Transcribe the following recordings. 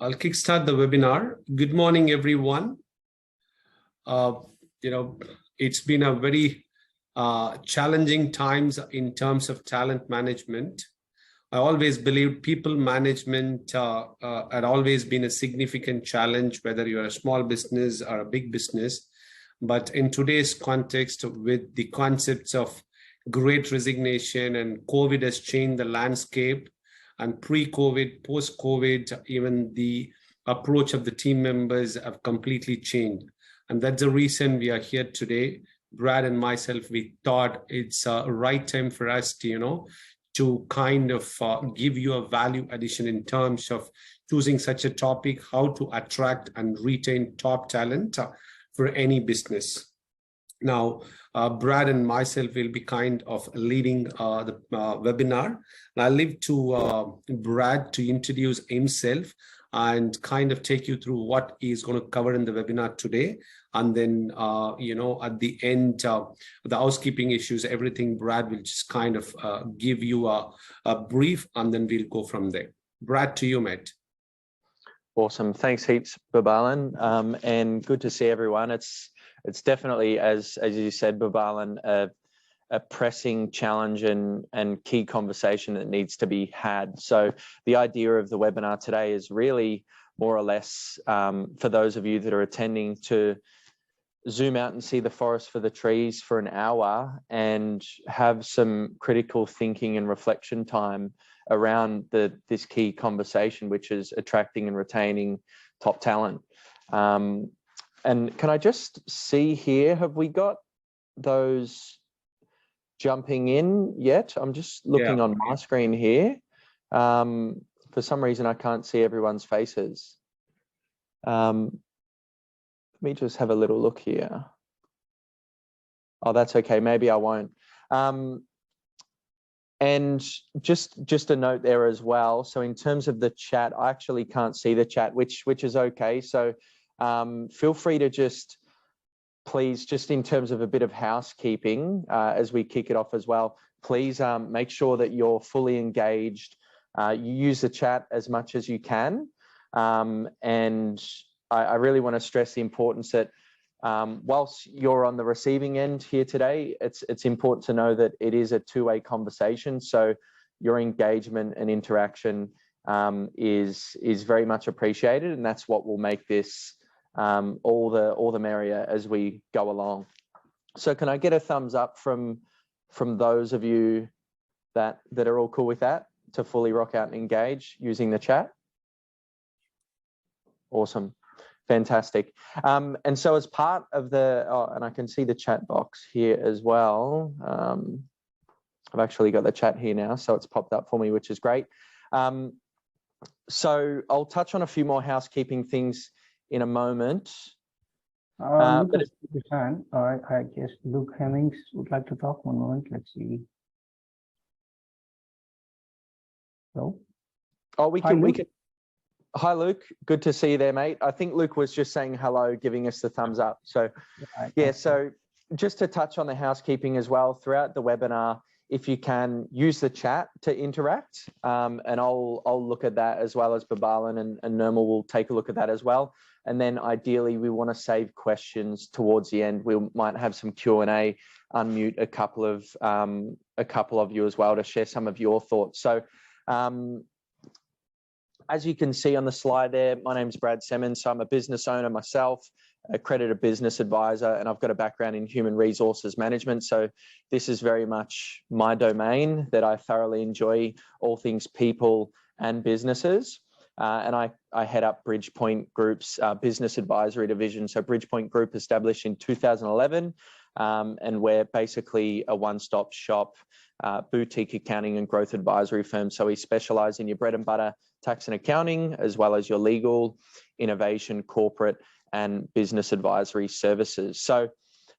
I'll kickstart the webinar. Good morning, everyone. Uh, it's been a very challenging times in terms of talent management. I always believed people management had always been a significant challenge, whether you're a small business or a big business. But in today's context, with the concepts of great resignation and COVID has changed the landscape, and pre-COVID, post-COVID, even the approach of the team members have completely changed. And that's the reason we are here today. Brad and myself, we thought it's a right time for us to kind of give you a value addition in terms of choosing such a topic, how to attract and retain top talent for any business. Now, Brad and myself will be kind of leading the webinar. And I'll leave to Brad to introduce himself and kind of take you through what he's going to cover in the webinar today. And then, at the end, the housekeeping issues, everything, Brad will just kind of give you a brief, and then we'll go from there. Brad, to you, mate. Awesome. Thanks heaps, Boobalan. And good to see everyone. It's definitely, as you said, Boobalan, a pressing challenge and key conversation that needs to be had. So the idea of the webinar today is really more or less for those of you that are attending to zoom out and see the forest for the trees for an hour and have some critical thinking and reflection time around this key conversation, which is attracting and retaining top talent. And can I just see here, have we got those jumping in yet? I'm just looking on my screen here. For some reason, I can't see everyone's faces. Let me just have a little look here. Oh, that's okay. Maybe I won't. And just a note there as well. So in terms of the chat, I actually can't see the chat, which is okay. So feel free to please, just in terms of a bit of housekeeping, as we kick it off as well, please make sure that you're fully engaged. You use the chat as much as you can. And I really want to stress the importance that whilst you're on the receiving end here today, it's important to know that it is a two-way conversation. So your engagement and interaction is very much appreciated, and that's what will make this all the merrier as we go along. So can I get a thumbs up from those of you that are all cool with that, to fully rock out and engage using the chat? Awesome. Fantastic. And so as part of and I can see the chat box here as well. I've actually got the chat here now, so it's popped up for me, which is great. So I'll touch on a few more housekeeping things in a moment. I guess Luke Hemmings would like to talk. One moment. Let's see. So, we can. Hi, Luke. Good to see you there, mate. I think Luke was just saying hello, giving us the thumbs up. So, yeah. So, just to touch on the housekeeping as well, throughout the webinar, if you can use the chat to interact, and I'll look at that, as well as Boobalan and Nirmal will take a look at that as well. And then ideally, we want to save questions towards the end. We might have some Q&A, unmute a couple of you as well to share some of your thoughts. So, as you can see on the slide there, my name's Brad Semmens. So I'm a business owner myself, accredited business advisor, and I've got a background in human resources management. So this is very much my domain that I thoroughly enjoy, all things people and businesses. And I head up BridgePoint Group's business advisory division. So BridgePoint Group established in 2011, and we're basically a one-stop shop boutique accounting and growth advisory firm. So we specialize in your bread and butter tax and accounting, as well as your legal, innovation, corporate, and business advisory services. So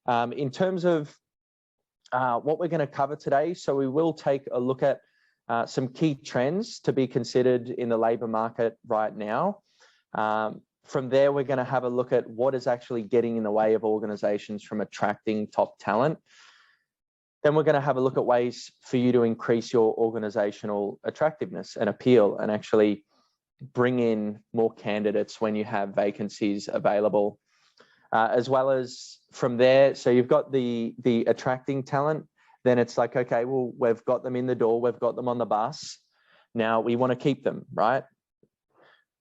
in terms of what we're going to cover today, so we will take a look at some key trends to be considered in the labour market right now. From there, we're going to have a look at what is actually getting in the way of organisations from attracting top talent. Then we're going to have a look at ways for you to increase your organisational attractiveness and appeal, and actually bring in more candidates when you have vacancies available. As well as from there, so you've got the attracting talent, then it's like, okay, well, we've got them in the door, we've got them on the bus. Now we want to keep them, right?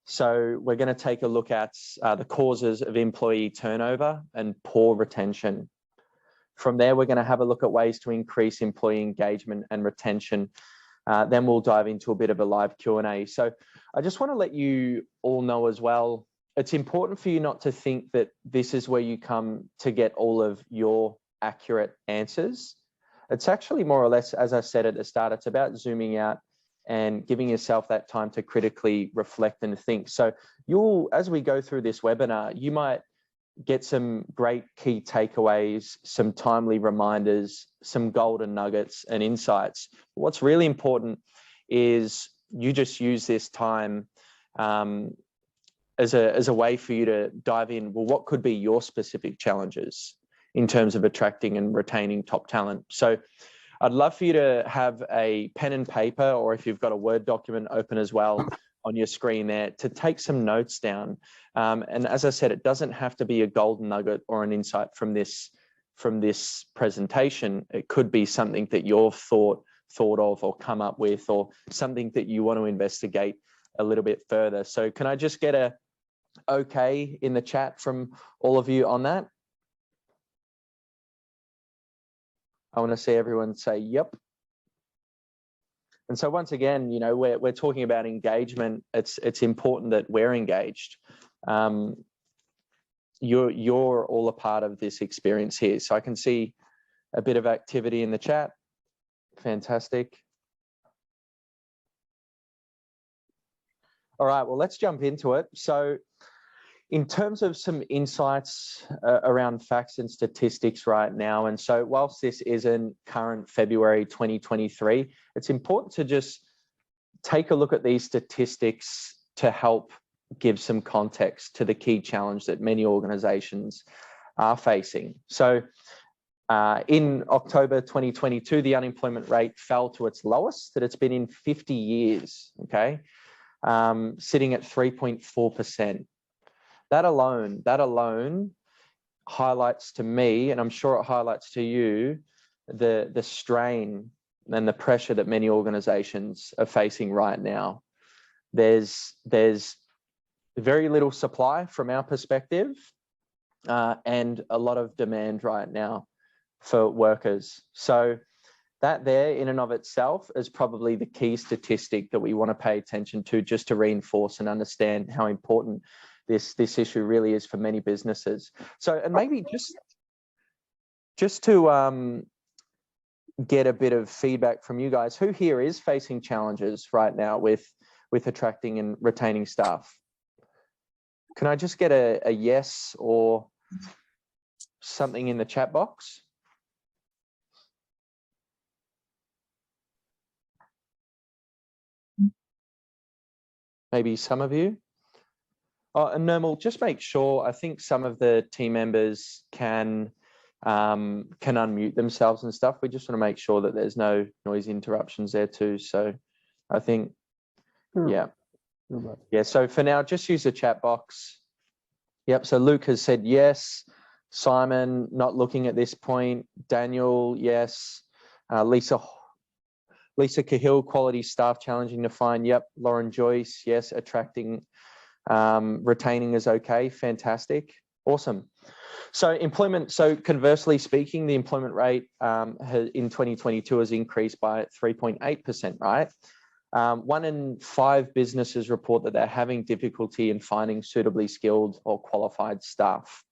So we're going to take a look at the causes of employee turnover and poor retention. From there, we're going to have a look at ways to increase employee engagement and retention. Then we'll dive into a bit of a live Q&A. So I just want to let you all know as well, it's important for you not to think that this is where you come to get all of your accurate answers. It's actually more or less, as I said at the start, it's about zooming out and giving yourself that time to critically reflect and think. So as we go through this webinar, you might get some great key takeaways, some timely reminders, some golden nuggets and insights. What's really important is you just use this time as a way for you to dive in. Well, what could be your specific challenges in terms of attracting and retaining top talent? So I'd love for you to have a pen and paper, or if you've got a Word document open as well on your screen there, to take some notes down. And as I said, it doesn't have to be a golden nugget or an insight from this presentation. It could be something that you've thought of or come up with, or something that you want to investigate a little bit further. So can I just get a okay in the chat from all of you on that? I want to see everyone say yep. And so once again, you know, we're talking about engagement. It's important that we're engaged. You're all a part of this experience here. So I can see a bit of activity in the chat. Fantastic. All right, well, let's jump into it. So in terms of some insights around facts and statistics right now, and so whilst this isn't current February 2023, it's important to just take a look at these statistics to help give some context to the key challenge that many organizations are facing. So in October 2022, the unemployment rate fell to its lowest that it's been in 50 years, okay? Sitting at 3.4%. That alone highlights to me, and I'm sure it highlights to you, the strain and the pressure that many organizations are facing right now. There's very little supply from our perspective, and a lot of demand right now for workers. So that there in and of itself is probably the key statistic that we want to pay attention to, just to reinforce and understand how important this issue really is for many businesses. So, and maybe just to get a bit of feedback from you guys, who here is facing challenges right now with attracting and retaining staff? Can I just get a yes or something in the chat box? Maybe some of you. Oh, and Nirmal, just make sure, I think some of the team members can unmute themselves and stuff. We just want to make sure that there's no noise interruptions there too. So I think, yeah. Yeah, so for now, just use the chat box. Yep, so Luke has said yes. Simon, not looking at this point. Daniel, yes. Lisa Cahill, quality staff challenging to find. Yep. Lauren Joyce, yes. Attracting, retaining is okay. Fantastic. Awesome. So employment, so conversely speaking, the employment rate in 2022 has increased by 3.8%, right? 1 in 5 businesses report that they're having difficulty in finding suitably skilled or qualified staff.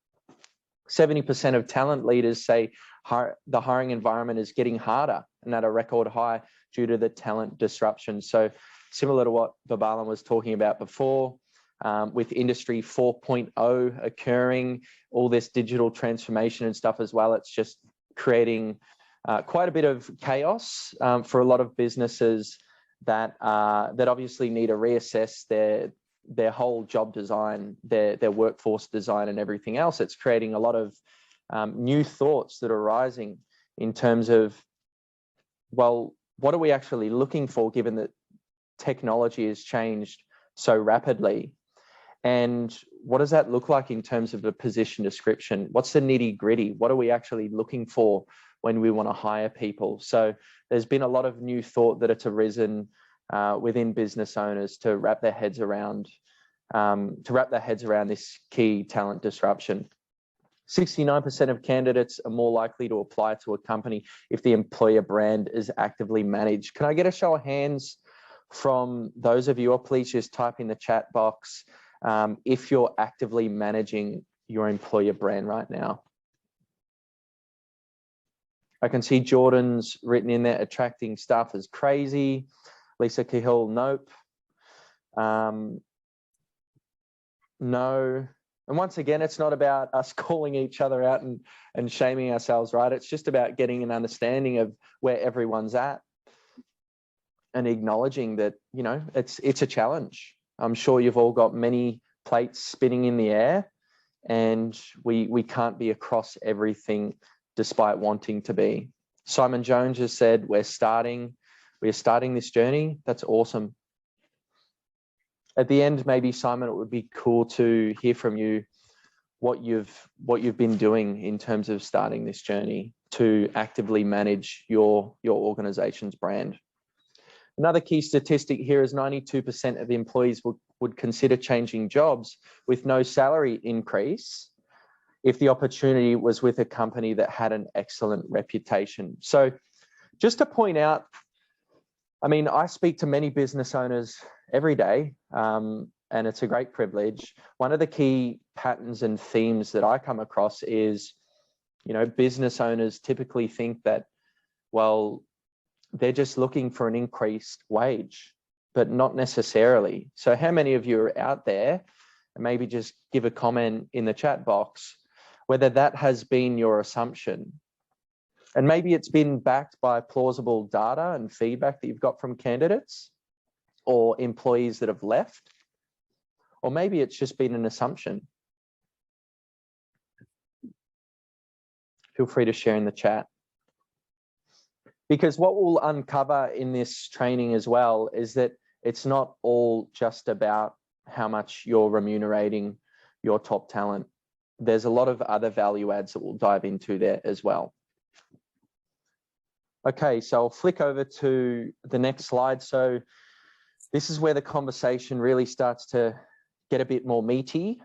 70% of talent leaders say the hiring environment is getting harder and at a record high due to the talent disruption. So similar to what Boobalan was talking about before, with Industry 4.0 occurring, all this digital transformation and stuff as well, it's just creating quite a bit of chaos for a lot of businesses that obviously need to reassess their whole job design, their workforce design and everything else. It's creating a lot of new thoughts that are rising in terms of, well, what are we actually looking for given that technology has changed so rapidly. And what does that look like in terms of a position description? What's the nitty gritty? What are we actually looking for when we want to hire people? So there's been a lot of new thought that it's arisen within business owners to wrap their heads around this key talent disruption. 69% of candidates are more likely to apply to a company if the employer brand is actively managed. Can I get a show of hands from those of you, or please just type in the chat box if you're actively managing your employer brand right now. I can see Jordan's written in there, attracting staff is crazy. Lisa Cahill, nope. No. And once again, it's not about us calling each other out and shaming ourselves, right? It's just about getting an understanding of where everyone's at and acknowledging that, you know, it's a challenge. I'm sure you've all got many plates spinning in the air, and we can't be across everything despite wanting to be. Simon Jones has said, we're starting this journey. That's awesome. At the end, maybe, Simon, it would be cool to hear from you what you've been doing in terms of starting this journey to actively manage your organization's brand. Another key statistic here is 92% of the employees would consider changing jobs with no salary increase if the opportunity was with a company that had an excellent reputation. So just to point out, I mean, I speak to many business owners every day, and it's a great privilege. One of the key patterns and themes that I come across is, you know, business owners typically think that, well, they're just looking for an increased wage, but not necessarily. So how many of you are out there, and maybe just give a comment in the chat box, whether that has been your assumption? And maybe it's been backed by plausible data and feedback that you've got from candidates or employees that have left, or maybe it's just been an assumption. Feel free to share in the chat. Because what we'll uncover in this training as well is that it's not all just about how much you're remunerating your top talent. There's a lot of other value adds that we'll dive into there as well. Okay, so I'll flick over to the next slide. So this is where the conversation really starts to get a bit more meaty.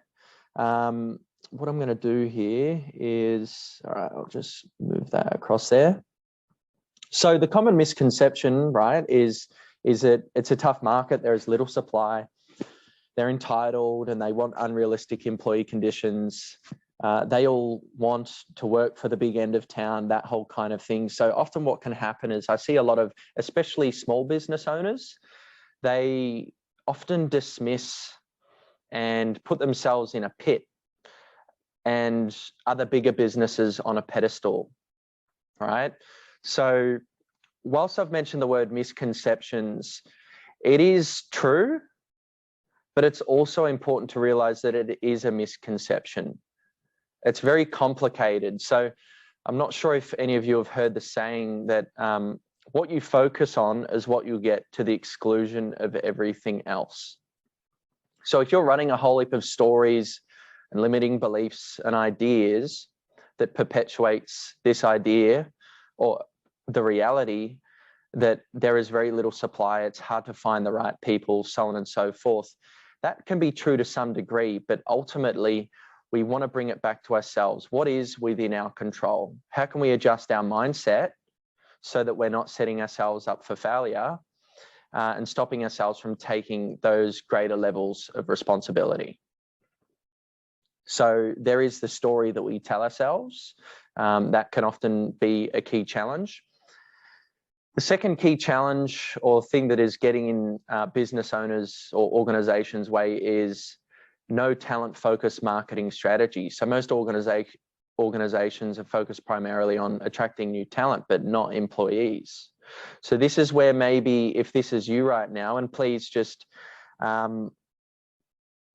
What I'm going to do here is, all right, I'll just move that across there. So the common misconception, right, is that it's a tough market. There is little supply. They're entitled and they want unrealistic employee conditions. They all want to work for the big end of town, that whole kind of thing. So often what can happen is I see a lot of, especially small business owners, they often dismiss and put themselves in a pit and other bigger businesses on a pedestal, right? So whilst I've mentioned the word misconceptions, it is true, but it's also important to realize that it is a misconception. It's very complicated. So I'm not sure if any of you have heard the saying that what you focus on is what you get, to the exclusion of everything else. So if you're running a whole heap of stories and limiting beliefs and ideas that perpetuates this idea or the reality that there is very little supply, it's hard to find the right people, so on and so forth. That can be true to some degree, but ultimately we want to bring it back to ourselves. What is within our control? How can we adjust our mindset so that we're not setting ourselves up for failure and stopping ourselves from taking those greater levels of responsibility? So there is the story that we tell ourselves. That can often be a key challenge. The second key challenge or thing that is getting in business owners or organizations' way is no talent-focused marketing strategy. So most organizations are focused primarily on attracting new talent, but not employees. So this is where maybe, if this is you right now, and please just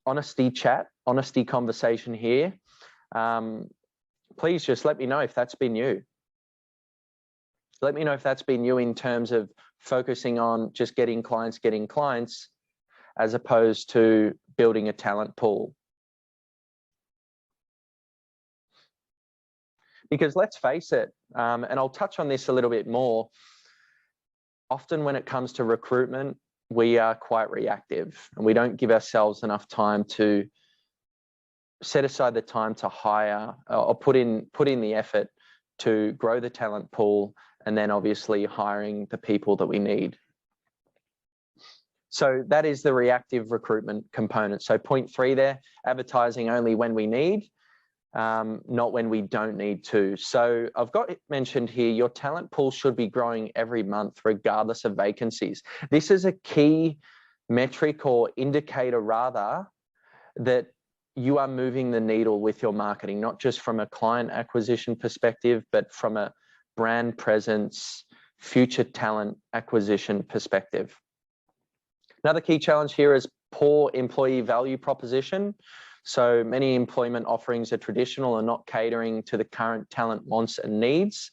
honesty chat, honesty conversation here. Please just let me know if that's been you. Let me know if that's been you in terms of focusing on just getting clients, as opposed to building a talent pool. Because let's face it, and I'll touch on this a little bit more, often when it comes to recruitment, we are quite reactive and we don't give ourselves enough time to set aside the time to hire or put in the effort to grow the talent pool, and then obviously hiring the people that we need. So that is the reactive recruitment component. So point 3 there, advertising only when we need, not when we don't need to. So I've got it mentioned here, your talent pool should be growing every month regardless of vacancies. This is a key metric or indicator rather that you are moving the needle with your marketing, not just from a client acquisition perspective, but from a brand presence, future talent acquisition perspective. Another key challenge here is poor employee value proposition. So many employment offerings are traditional and not catering to the current talent wants and needs.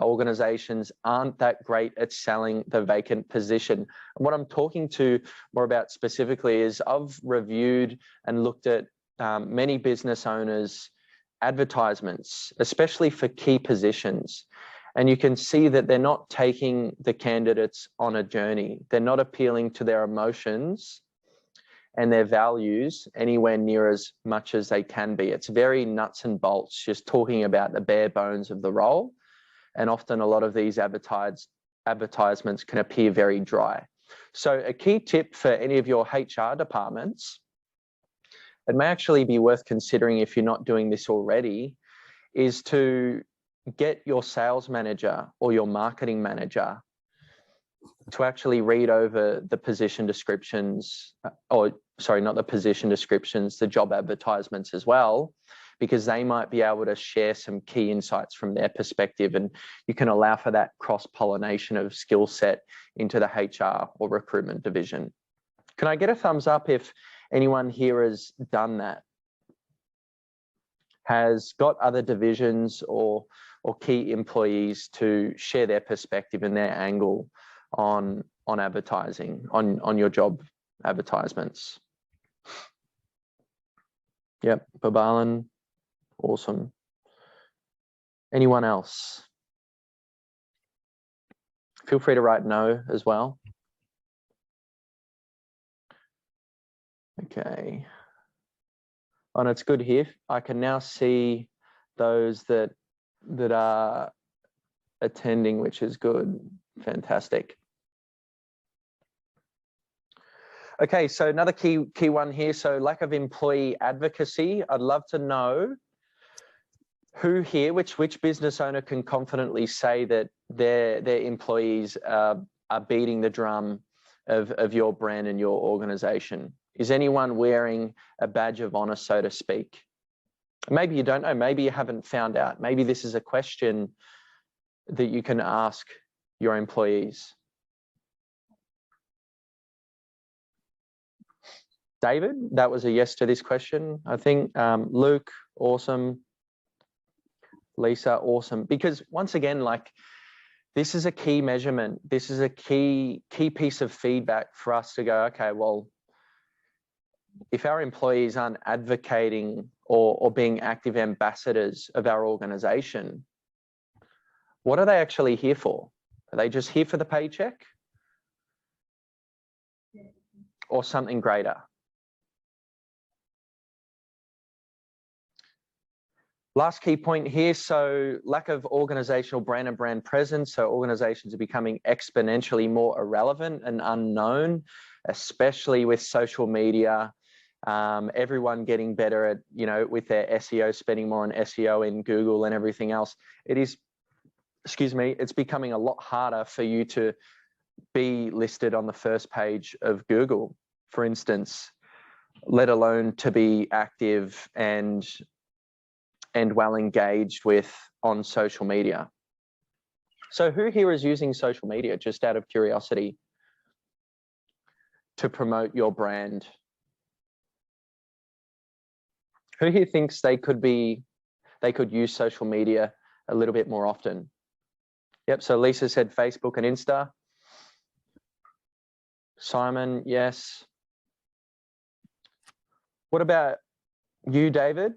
Organizations aren't that great at selling the vacant position. And what I'm talking to more about specifically is I've reviewed and looked at many business owners' advertisements, especially for key positions. And you can see that they're not taking the candidates on a journey. They're not appealing to their emotions and their values anywhere near as much as they can be. It's very nuts and bolts, just talking about the bare bones of the role. And often a lot of these advertisements can appear very dry. So a key tip for any of your HR departments, it may actually be worth considering if you're not doing this already, is to get your sales manager or your marketing manager to actually read over the position descriptions, or sorry, not the position descriptions, the job advertisements as well, because they might be able to share some key insights from their perspective, and you can allow for that cross-pollination of skill set into the HR or recruitment division. Can I get a thumbs up if anyone here has done that? Has got other divisions or key employees to share their perspective and their angle on advertising, on your job advertisements? Yep, Boobalan, awesome. Anyone else? Feel free to write no as well. Okay. And it's good here. I can now see those that are attending, which is good. Fantastic. Okay, so another key one here. So lack of employee advocacy. I'd love to know who here, which business owner can confidently say that their employees are beating the drum of your brand and your organization. Is anyone wearing a badge of honor, so to speak? Maybe you don't know, maybe you haven't found out. Maybe this is a question that you can ask your employees. David, that was a yes to this question, I think. Luke, awesome. Lisa, awesome. Because once again, like, this is a key measurement. This is a key piece of feedback for us to go, okay, well, if our employees aren't advocating or being active ambassadors of our organization, what are they actually here for? Are they just here for the paycheck? Or something greater? Last key point here, so lack of organizational brand and brand presence. So organizations are becoming exponentially more irrelevant and unknown, especially with social media. Everyone getting better at, with their SEO, spending more on SEO in Google and everything else. It is, it's becoming a lot harder for you to be listed on the first page of Google, for instance, let alone to be active and well engaged with on social media. So who here is using social media, just out of curiosity, to promote your brand? Who here thinks they could use social media a little bit more often? Yep, so Lisa said Facebook and Insta. Simon, yes. What about you, David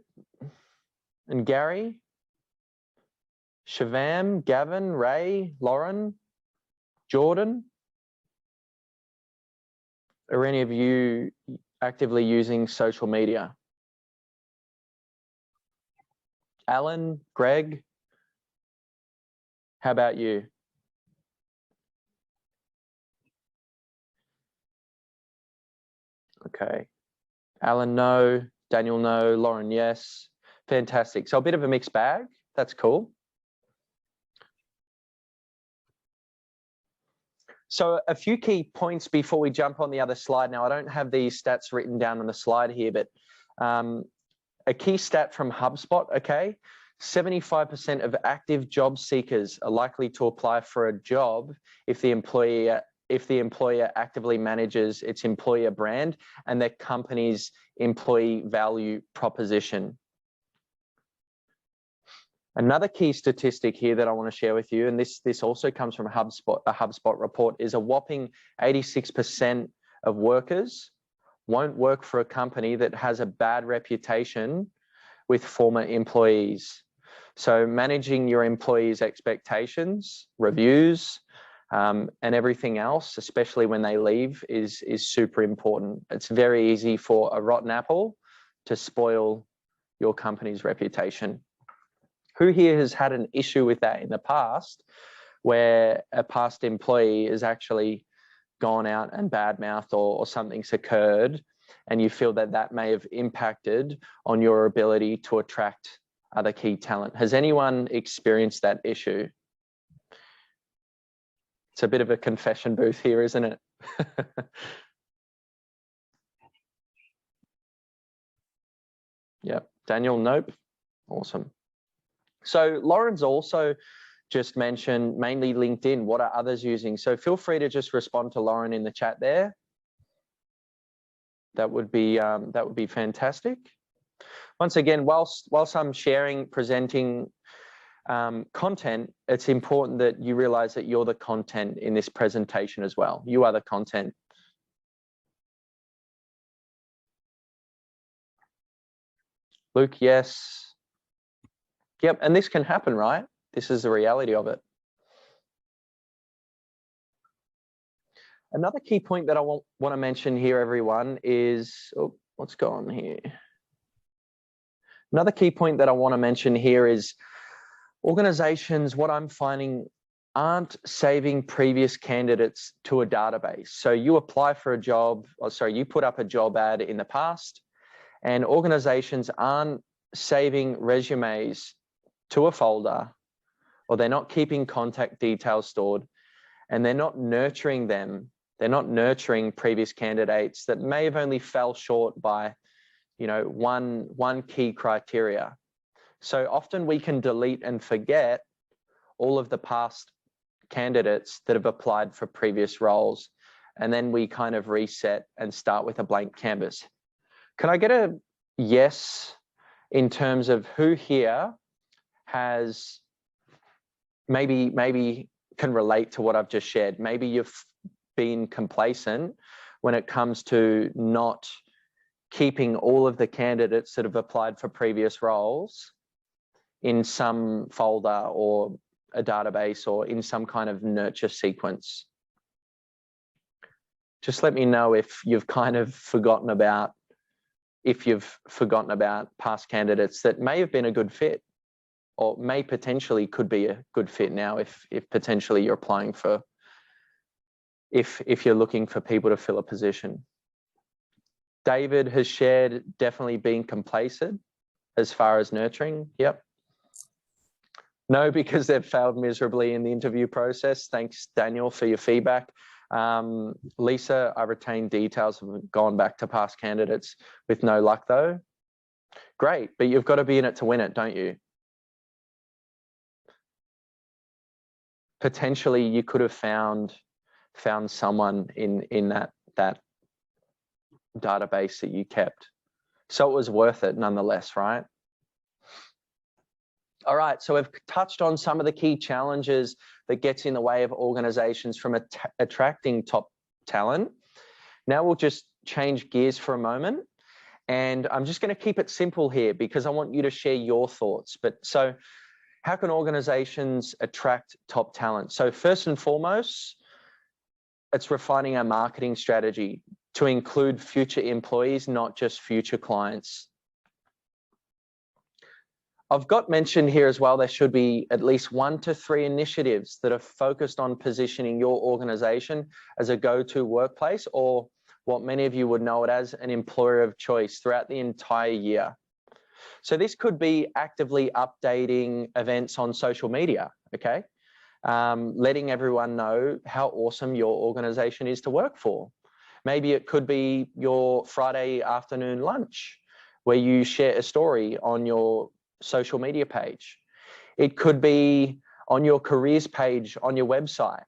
and Gary, Shivam, Gavin, Ray, Lauren, Jordan? Are any of you actively using social media? Alan, Greg, how about you? Okay. Alan, no. Daniel, no. Lauren, yes. Fantastic. So a bit of a mixed bag. That's cool. So a few key points before we jump on the other slide. Now, I don't have these stats written down on the slide here, but a key stat from HubSpot, okay? 75% of active job seekers are likely to apply for a job if the employer actively manages its employer brand and their company's employee value proposition. Another key statistic here that I want to share with you, and this also comes from a HubSpot report, is a whopping 86% of workers won't work for a company that has a bad reputation with former employees. So managing your employees' expectations, reviews, and everything else, especially when they leave, is super important. It's very easy for a rotten apple to spoil your company's reputation. Who here has had an issue with that in the past, where a past employee has actually gone out and badmouthed or something's occurred, and you feel that that may have impacted on your ability to attract other key talent? Has anyone experienced that issue? It's a bit of a confession booth here, isn't it? Yep. Daniel, nope. Awesome. So Lauren's also just mentioned mainly LinkedIn. What are others using? So feel free to just respond to Lauren in the chat there. That would be fantastic. Once again, whilst I'm sharing, presenting content, it's important that you realize that you're the content in this presentation as well. You are the content. Luke, yes. Yep, and this can happen, right? This is the reality of it. Another key point that I want to mention here, everyone, is, oh, what's going on here? Another key point that I want to mention here is organizations, what I'm finding, aren't saving previous candidates to a database. So you apply for a job, or sorry, you put up a job ad in the past, and organizations aren't saving resumes to a folder, or they're not keeping contact details stored, and they're not nurturing them. They're not nurturing previous candidates that may have only fell short by, you know, one key criteria. So often we can delete and forget all of the past candidates that have applied for previous roles, and then we kind of reset and start with a blank canvas. Can I get a yes in terms of who here has maybe can relate to what I've just shared? Maybe you've been complacent when it comes to not keeping all of the candidates that have applied for previous roles in some folder or a database or in some kind of nurture sequence. Just let me know if you've kind of forgotten about, past candidates that may have been a good fit, or may potentially could be a good fit now if potentially you're applying for, if you're looking for people to fill a position. David has shared definitely being complacent as far as nurturing. Yep. No, because they've failed miserably in the interview process. Thanks, Daniel, for your feedback. Lisa, I retained details and gone back to past candidates with no luck though. Great, but you've got to be in it to win it, don't you? Potentially you could have found someone in that database that you kept. So it was worth it nonetheless, right? All right, so we've touched on some of the key challenges that gets in the way of organizations from attracting top talent. Now we'll just change gears for a moment And I'm just going to keep it simple here because I want you to share your thoughts. But so how can organizations attract top talent? So first and foremost, it's refining our marketing strategy to include future employees, not just future clients. I've got mentioned here as well, there should be at least 1 to 3 initiatives that are focused on positioning your organization as a go-to workplace, or what many of you would know it as an employer of choice throughout the entire year. So this could be actively updating events on social media, okay? Letting everyone know how awesome your organization is to work for. Maybe it could be your Friday afternoon lunch where you share a story on your social media page. It could be on your careers page on your website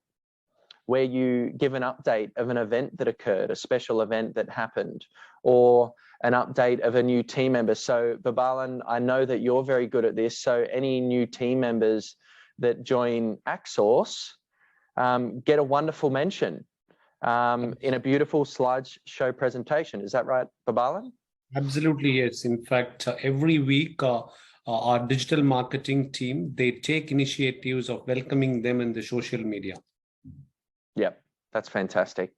where you give an update of an event that occurred, a special event that happened, or an update of a new team member. So Boobalan, I know that you're very good at this. So any new team members that join AccSource get a wonderful mention in a beautiful slideshow presentation. Is that right, Boobalan? Absolutely, yes. In fact, every week, our digital marketing team, they take initiatives of welcoming them in the social media. Yep, that's fantastic.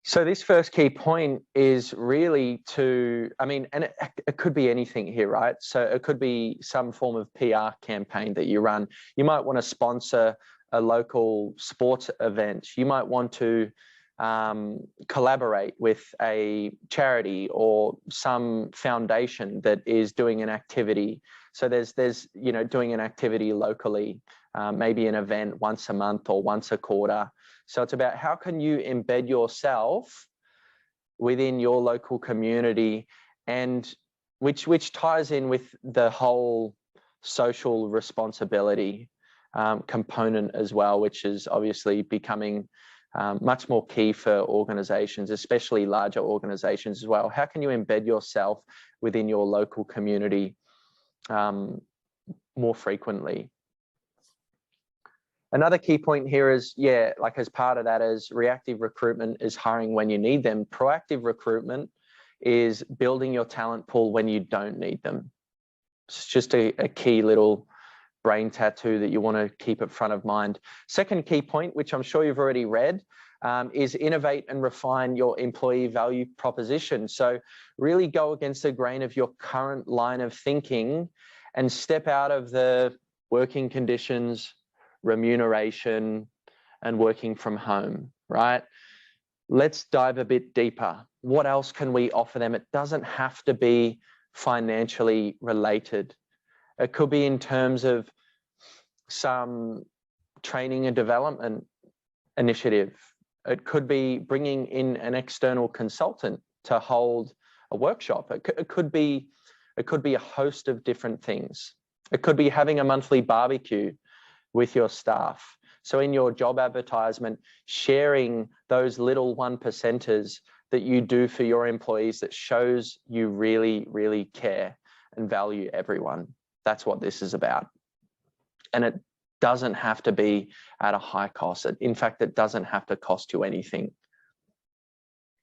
So this first key point is really to, I mean, and it could be anything here, right? So it could be some form of PR campaign that you run. You might want to sponsor a local sports event. You might want to collaborate with a charity or some foundation that is doing an activity. So there's you know, doing an activity locally, maybe an event once a month or once a quarter. So it's about how can you embed yourself within your local community, and which ties in with the whole social responsibility component as well, which is obviously becoming much more key for organizations, especially larger organizations as well. How can you embed yourself within your local community more frequently? Another key point here is, yeah, like as part of that is reactive recruitment is hiring when you need them. Proactive recruitment is building your talent pool when you don't need them. It's just a key little brain tattoo that you want to keep at front of mind. Second key point, which I'm sure you've already read, is innovate and refine your employee value proposition. So really go against the grain of your current line of thinking and step out of the working conditions, remuneration, and working from home, right? Let's dive a bit deeper. What else can we offer them? It doesn't have to be financially related. It could be in terms of some training and development initiative. It could be bringing in an external consultant to hold a workshop. It could be a host of different things. It could be having a monthly barbecue with your staff. So in your job advertisement, sharing those little 1%ers that you do for your employees that shows you really, really care and value everyone. That's what this is about. And it doesn't have to be at a high cost. In fact, it doesn't have to cost you anything.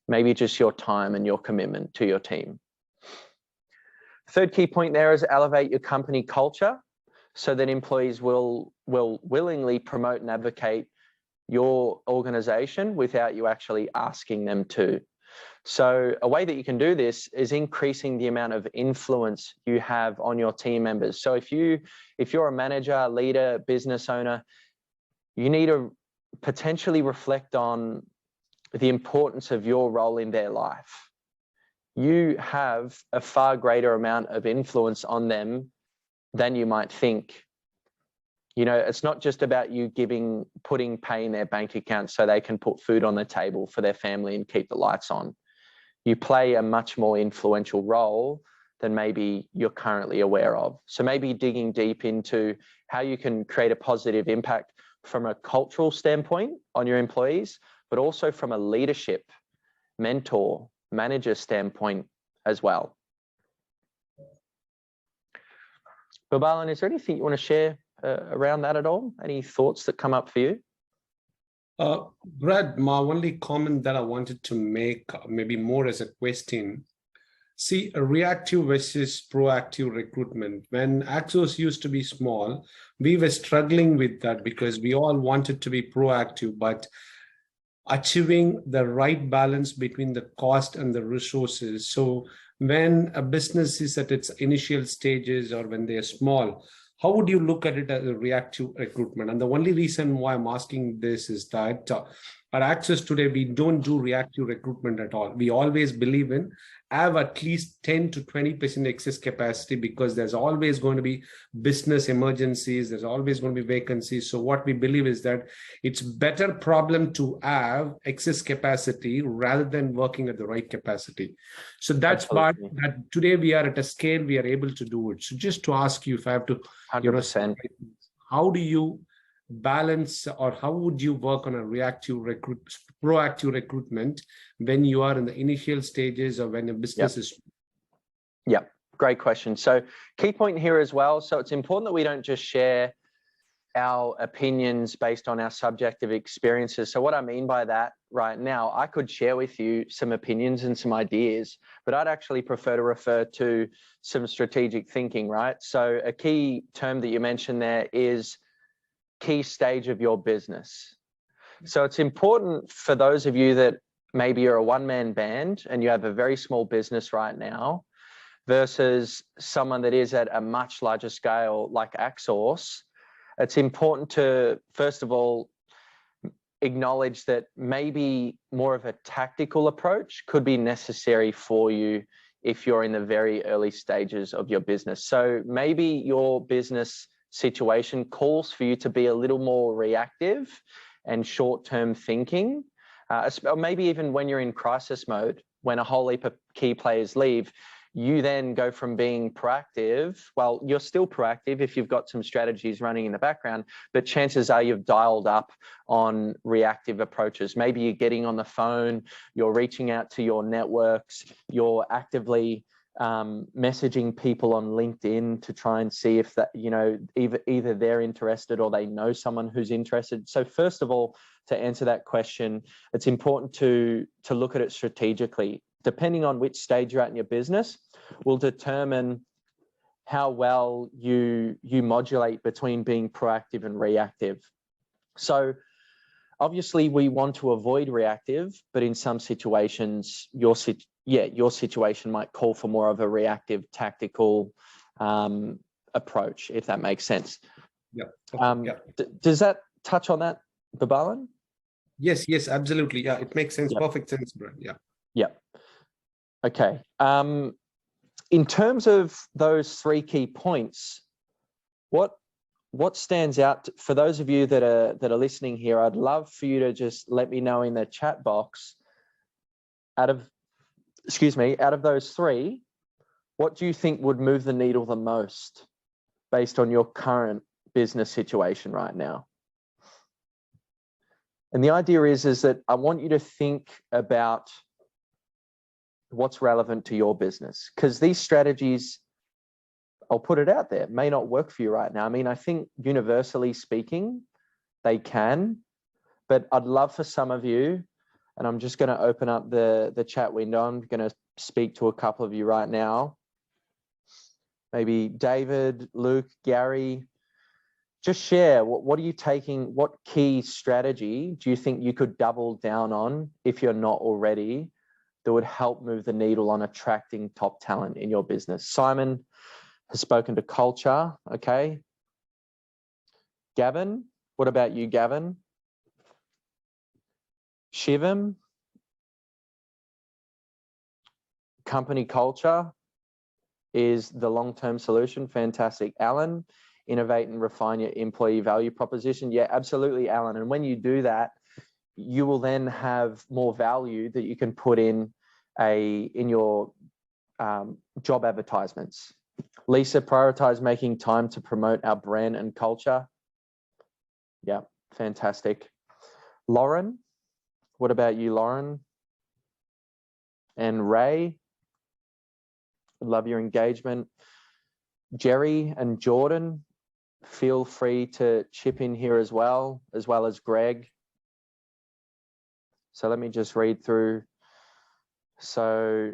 Maybe just your time and your commitment to your team. Third key point there is elevate your company culture so that employees will willingly promote and advocate your organization without you actually asking them to. So a way that you can do this is increasing the amount of influence you have on your team members. So if you're a manager, leader, business owner, you need to potentially reflect on the importance of your role in their life. You have a far greater amount of influence on them than you might think. You know, it's not just about you putting pay in their bank account so they can put food on the table for their family and keep the lights on. You play a much more influential role than maybe you're currently aware of. So maybe digging deep into how you can create a positive impact from a cultural standpoint on your employees, but also from a leadership, mentor, manager standpoint as well. Boobalan, is there anything you want to share around that at all? Any thoughts that come up for you? Brad, my only comment that I wanted to make, maybe more as a question, See, a reactive versus proactive recruitment. When AccSource used to be small, we were struggling with that because we all wanted to be proactive, but achieving the right balance between the cost and the resources. So when a business is at its initial stages or when they are small, how would you look at it as a reactive recruitment? And the only reason why I'm asking this is that at AccSource today, we don't do reactive recruitment at all. We always believe in have at least 10 to 20% excess capacity because there's always going to be business emergencies. There's always going to be vacancies. So what we believe is that it's better problem to have excess capacity rather than working at the right capacity. So that's part that today we are at a scale we are able to do it. So just to ask you if I have to, 100%. How do you balance or how would you work on a proactive recruitment when you are in the initial stages or when a business is? Yeah, great question. So key point here as well. So it's important that we don't just share our opinions based on our subjective experiences. So what I mean by that right now, I could share with you some opinions and some ideas, but I'd actually prefer to refer to some strategic thinking, right? So a key term that you mentioned there is key stage of your business. So it's important for those of you that maybe you're a one-man band and you have a very small business right now versus someone that is at a much larger scale like AccSource. It's important to, first of all, acknowledge that maybe more of a tactical approach could be necessary for you if you're in the very early stages of your business. So maybe your business situation calls for you to be a little more reactive and short-term thinking, or maybe even when you're in crisis mode, when a whole heap of key players leave, you then go from being proactive. Well, you're still proactive if you've got some strategies running in the background, but chances are you've dialed up on reactive approaches. Maybe you're getting on the phone, you're reaching out to your networks, you're actively messaging people on LinkedIn to try and see if that, either they're interested or they know someone who's interested. So first of all, to answer that question, it's important to look at it strategically. Depending on which stage you're at in your business will determine how well you modulate between being proactive and reactive. So obviously we want to avoid reactive, but in some situations, your situation might call for more of a reactive tactical approach, if that makes sense. Yeah. Does that touch on that, Boobalan? Yes, absolutely. Yeah, it makes sense. Yep. Perfect sense, Brad. Yeah. Okay. In terms of those three key points, what stands out for those of you that are listening here? I'd love for you to just let me know in the chat box. Out of those three, what do you think would move the needle the most based on your current business situation right now? And the idea is that I want you to think about what's relevant to your business, because these strategies, I'll put it out there, may not work for you right now. I mean, I think universally speaking, they can, but I'd love for some of you, and I'm just going to open up the chat window. I'm going to speak to a couple of you right now. Maybe David, Luke, Gary, just share what are you taking, what key strategy do you think you could double down on if you're not already, that would help move the needle on attracting top talent in your business? Simon has spoken to culture. Okay. Gavin, what about you, Gavin? Shivam, company culture is the long-term solution. Fantastic. Alan, innovate and refine your employee value proposition. Yeah, absolutely, Alan. And when you do that, you will then have more value that you can put in your job advertisements. Lisa, prioritize making time to promote our brand and culture. Yeah, fantastic. Lauren, what about you, Lauren? And Ray, love your engagement. Jerry and Jordan, feel free to chip in here as well as Greg. So let me just read through. So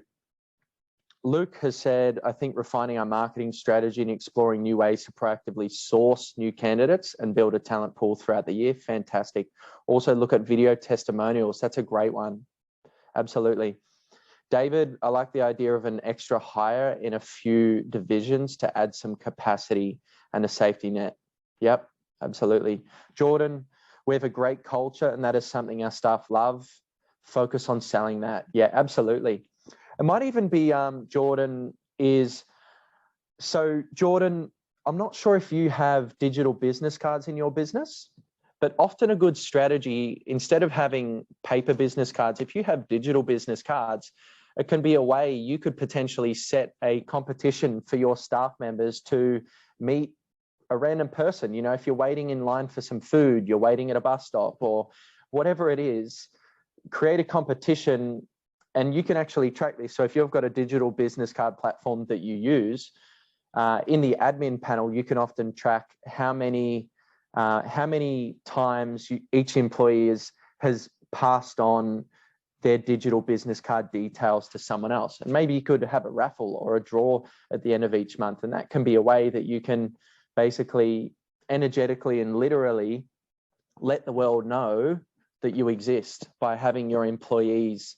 Luke has said, I think refining our marketing strategy and exploring new ways to proactively source new candidates and build a talent pool throughout the year. Fantastic. Also look at video testimonials. That's a great one. Absolutely. David, I like the idea of an extra hire in a few divisions to add some capacity and a safety net. Yep, absolutely. Jordan, we have a great culture and that is something our staff love. Focus on selling that. Yeah, absolutely. It might even be, Jordan, Jordan, I'm not sure if you have digital business cards in your business, but often a good strategy, instead of having paper business cards, if you have digital business cards, it can be a way you could potentially set a competition for your staff members to meet a random person. You know, if you're waiting in line for some food, you're waiting at a bus stop or whatever it is, create a competition and you can actually track this. So if you've got a digital business card platform that you use, in the admin panel, you can often track how many times each employee has passed on their digital business card details to someone else. And maybe you could have a raffle or a draw at the end of each month. And that can be a way that you can basically energetically and literally let the world know that you exist by having your employees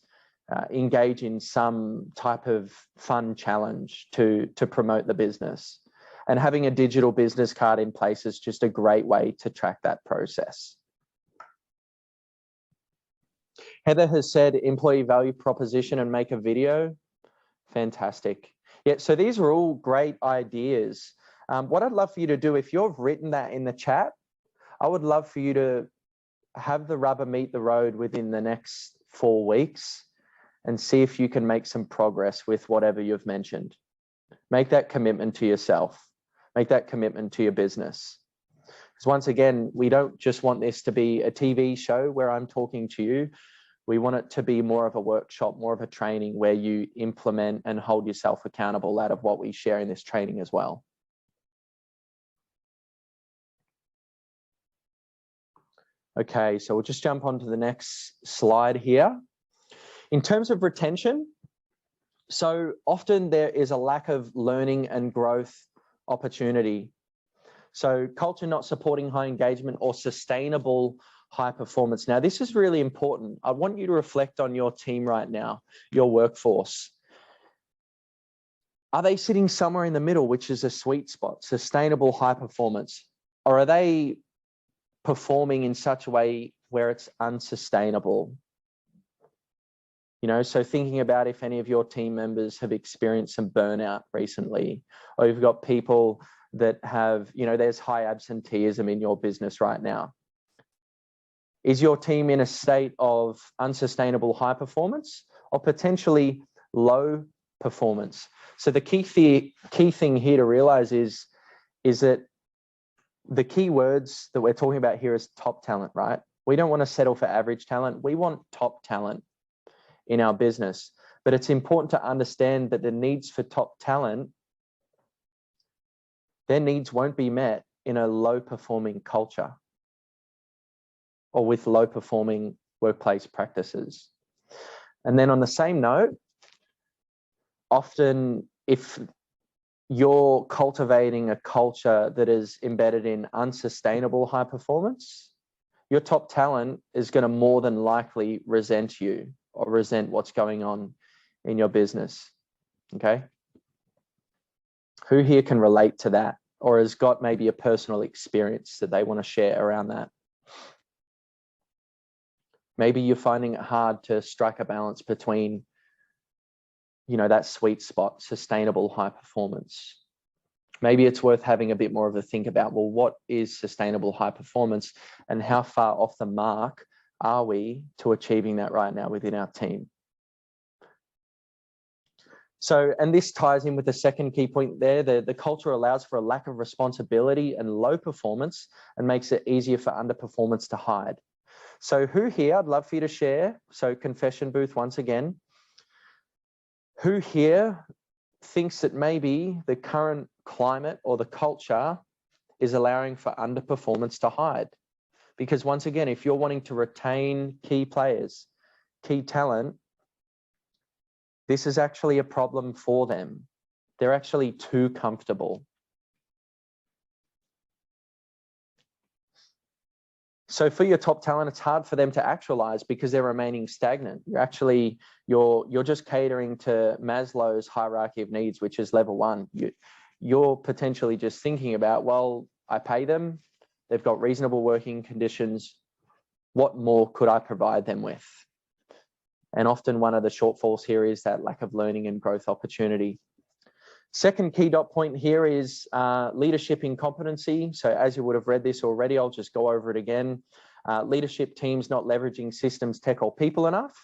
engage in some type of fun challenge to promote the business. And having a digital business card in place is just a great way to track that process. Heather has said employee value proposition and make a video. Fantastic. Yeah, so these are all great ideas. What I'd love for you to do, if you've written that in the chat, I would love for you to have the rubber meet the road within the next 4 weeks and see if you can make some progress with whatever you've mentioned. Make that commitment to yourself. Make that commitment to your business. Because once again, we don't just want this to be a TV show where I'm talking to you. We want it to be more of a workshop, more of a training where you implement and hold yourself accountable out of what we share in this training as well. Okay, so we'll just jump on to the next slide here. In terms of retention, so often there is a lack of learning and growth opportunity. So culture not supporting high engagement or sustainable high performance. Now, this is really important. I want you to reflect on your team right now, your workforce. Are they sitting somewhere in the middle, which is a sweet spot, sustainable high performance? Or are they performing in such a way where it's unsustainable? You know, so thinking about if any of your team members have experienced some burnout recently, or you've got people that have, you know, there's high absenteeism in your business right now. Is your team in a state of unsustainable high performance or potentially low performance? So the key thing here to realize is that the key words that we're talking about here is top talent, right? We don't want to settle for average talent. We want top talent in our business. But it's important to understand that the needs for top talent, their needs won't be met in a low performing culture or with low performing workplace practices. And then on the same note, often if you're cultivating a culture that is embedded in unsustainable high performance, your top talent is going to more than likely resent you or resent what's going on in your business. Okay. Who here can relate to that or has got maybe a personal experience that they want to share around that? Maybe you're finding it hard to strike a balance between, you know, that sweet spot, sustainable high performance. Maybe it's worth having a bit more of a think about, well, what is sustainable high performance and how far off the mark are we to achieving that right now within our team? So, and this ties in with the second key point there, the culture allows for a lack of responsibility and low performance and makes it easier for underperformance to hide. So who here, I'd love for you to share, so confession booth once again, who here thinks that maybe the current climate or the culture is allowing for underperformance to hide? Because once again, if you're wanting to retain key players, key talent, this is actually a problem for them. They're actually too comfortable. So for your top talent, it's hard for them to actualize because they're remaining stagnant. You're just catering to Maslow's hierarchy of needs, which is level 1. You're potentially just thinking about, well, I pay them, they've got reasonable working conditions. What more could I provide them with? And often one of the shortfalls here is that lack of learning and growth opportunity. Second key dot point here is leadership incompetency. So as you would have read this already, I'll just go over it again. Leadership teams not leveraging systems, tech, or people enough.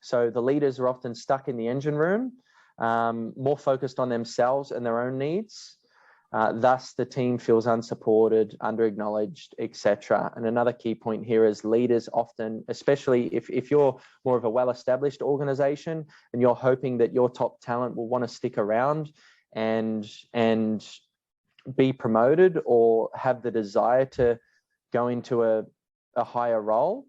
So the leaders are often stuck in the engine room, more focused on themselves and their own needs. Thus, the team feels unsupported, underacknowledged, etc. And another key point here is leaders often, especially if you're more of a well-established organization and you're hoping that your top talent will want to stick around and be promoted or have the desire to go into a higher role,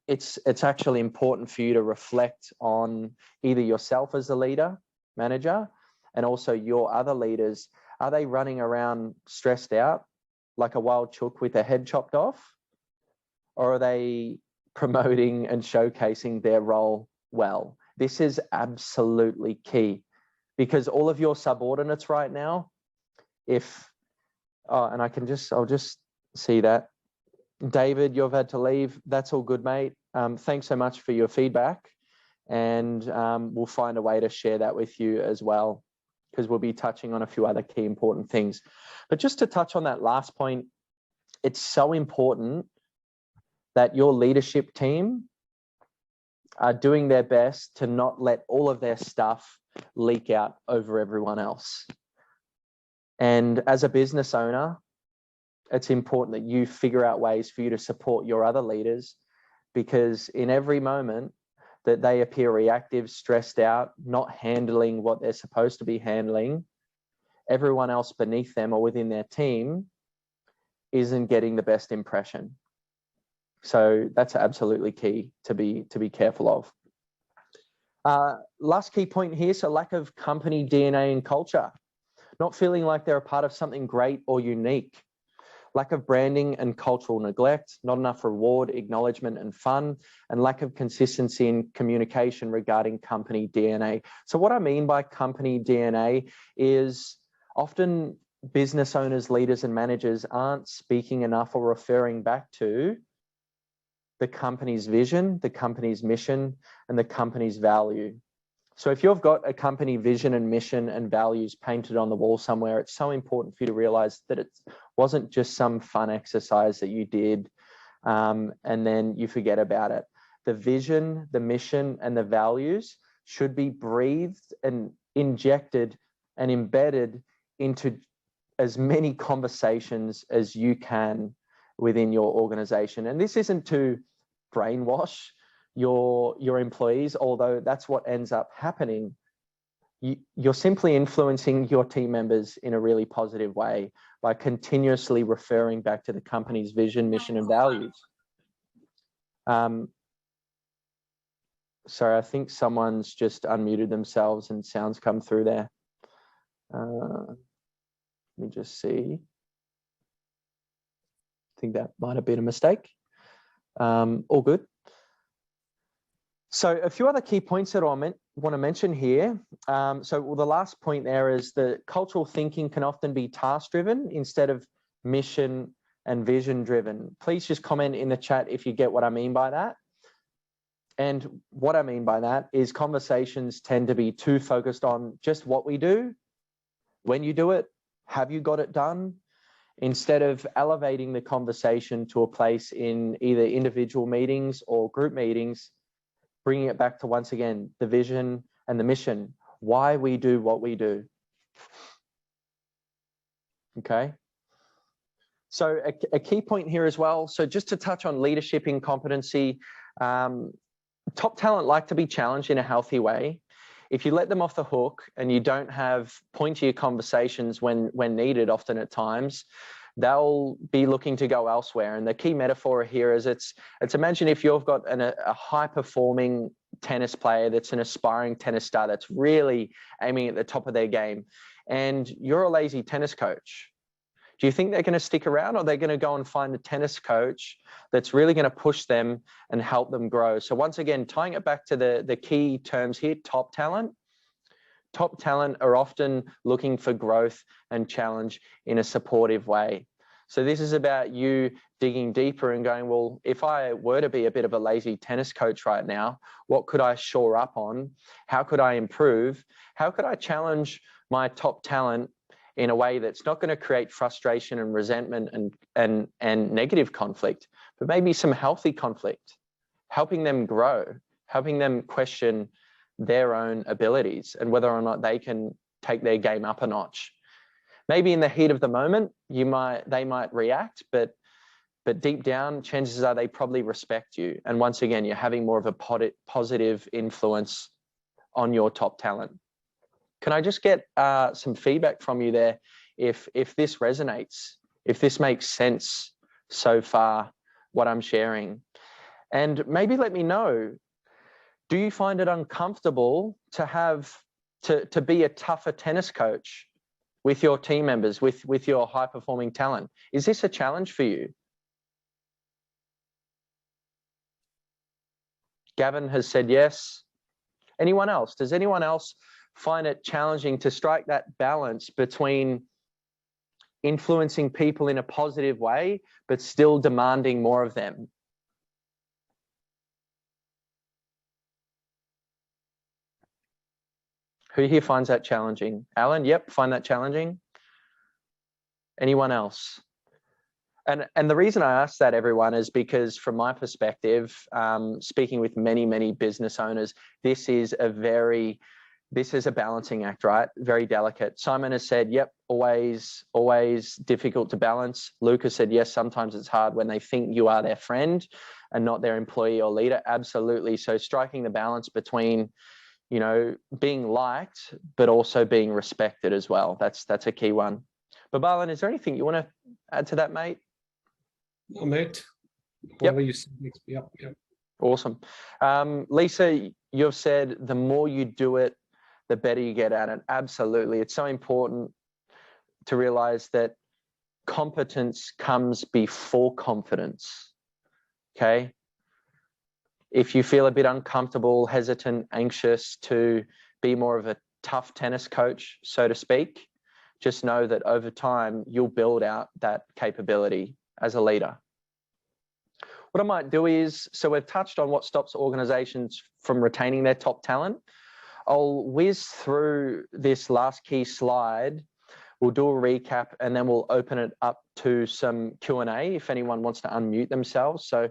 it's actually important for you to reflect on either yourself as a leader, manager, and also your other leaders. Are they running around stressed out like a wild chook with their head chopped off? Or are they promoting and showcasing their role well? This is absolutely key. Because all of your subordinates right now, and I'll just see that. David, you've had to leave. That's all good, mate. Thanks so much for your feedback. And we'll find a way to share that with you as well, because we'll be touching on a few other key important things. But just to touch on that last point, it's so important that your leadership team are doing their best to not let all of their stuff leak out over everyone else. And as a business owner, it's important that you figure out ways for you to support your other leaders, because in every moment that they appear reactive, stressed out, not handling what they're supposed to be handling, everyone else beneath them or within their team isn't getting the best impression. So that's absolutely key to be careful of. Last key point here, so lack of company DNA and culture. Not feeling like they're a part of something great or unique. Lack of branding and cultural neglect, not enough reward, acknowledgement and fun, and lack of consistency in communication regarding company DNA. So what I mean by company DNA is often business owners, leaders and managers aren't speaking enough or referring back to the company's vision, the company's mission, and the company's value. So if you've got a company vision and mission and values painted on the wall somewhere, it's so important for you to realize that it wasn't just some fun exercise that you did and then you forget about it. The vision, the mission, and the values should be breathed and injected and embedded into as many conversations as you can within your organization. And this isn't to brainwash your employees, although that's what ends up happening. You're simply influencing your team members in a really positive way by continuously referring back to the company's vision, mission, and values. Sorry, I think someone's just unmuted themselves and sounds come through there. Let me just see. I think that might have been a mistake. All good. So a few other key points that I want to mention here. So the last point there is that cultural thinking can often be task-driven instead of mission and vision-driven. Please just comment in the chat if you get what I mean by that. And what I mean by that is conversations tend to be too focused on just what we do, when you do it, have you got it done, instead of elevating the conversation to a place in either individual meetings or group meetings, bringing it back to, once again, the vision and the mission, why we do what we do. Okay. So a key point here as well. So just to touch on leadership incompetency, top talent like to be challenged in a healthy way. If you let them off the hook and you don't have pointier conversations when needed, often at times, they'll be looking to go elsewhere. And the key metaphor here is it's imagine if you've got a high performing tennis player that's an aspiring tennis star that's really aiming at the top of their game, and you're a lazy tennis coach, do you think they're going to stick around, or they're going to go and find a tennis coach that's really going to push them and help them grow? So once again, tying it back to the key terms here, top talent. Top talent are often looking for growth and challenge in a supportive way. So this is about you digging deeper and going, well, if I were to be a bit of a lazy tennis coach right now, what could I shore up on? How could I improve? How could I challenge my top talent in a way that's not going to create frustration and resentment and negative conflict, but maybe some healthy conflict, helping them grow, helping them question their own abilities and whether or not they can take their game up a notch. Maybe in the heat of the moment, they might react, but deep down, chances are they probably respect you. And once again, you're having more of a positive influence on your top talent. Can I just get some feedback from you there if this resonates, if this makes sense so far, what I'm sharing? And maybe let me know, do you find it uncomfortable to be a tougher tennis coach with your team members, with your high-performing talent? Is this a challenge for you? Gavin has said yes. Anyone else? Does anyone else find it challenging to strike that balance between influencing people in a positive way, but still demanding more of them? Who here finds that challenging? Alan, yep, find that challenging. Anyone else? And the reason I ask that, everyone, is because from my perspective, speaking with many business owners, this is a balancing act, right? Very delicate. Simon has said, yep, always difficult to balance. Lucas said, yes, sometimes it's hard when they think you are their friend and not their employee or leader. Absolutely. So striking the balance between, being liked, but also being respected as well. That's a key one. Boobalan, is there anything you want to add to that, mate? No, mate. Yep. You said, yep. Awesome. Lisa, you've said the more you do it, the better you get at it. Absolutely. It's so important to realize that competence comes before confidence. Okay. If you feel a bit uncomfortable, hesitant, anxious to be more of a tough tennis coach, so to speak, just know that over time, you'll build out that capability as a leader. What I might do is, so we've touched on what stops organizations from retaining their top talent. I'll whiz through this last key slide. We'll do a recap and then we'll open it up to some Q&A if anyone wants to unmute themselves. So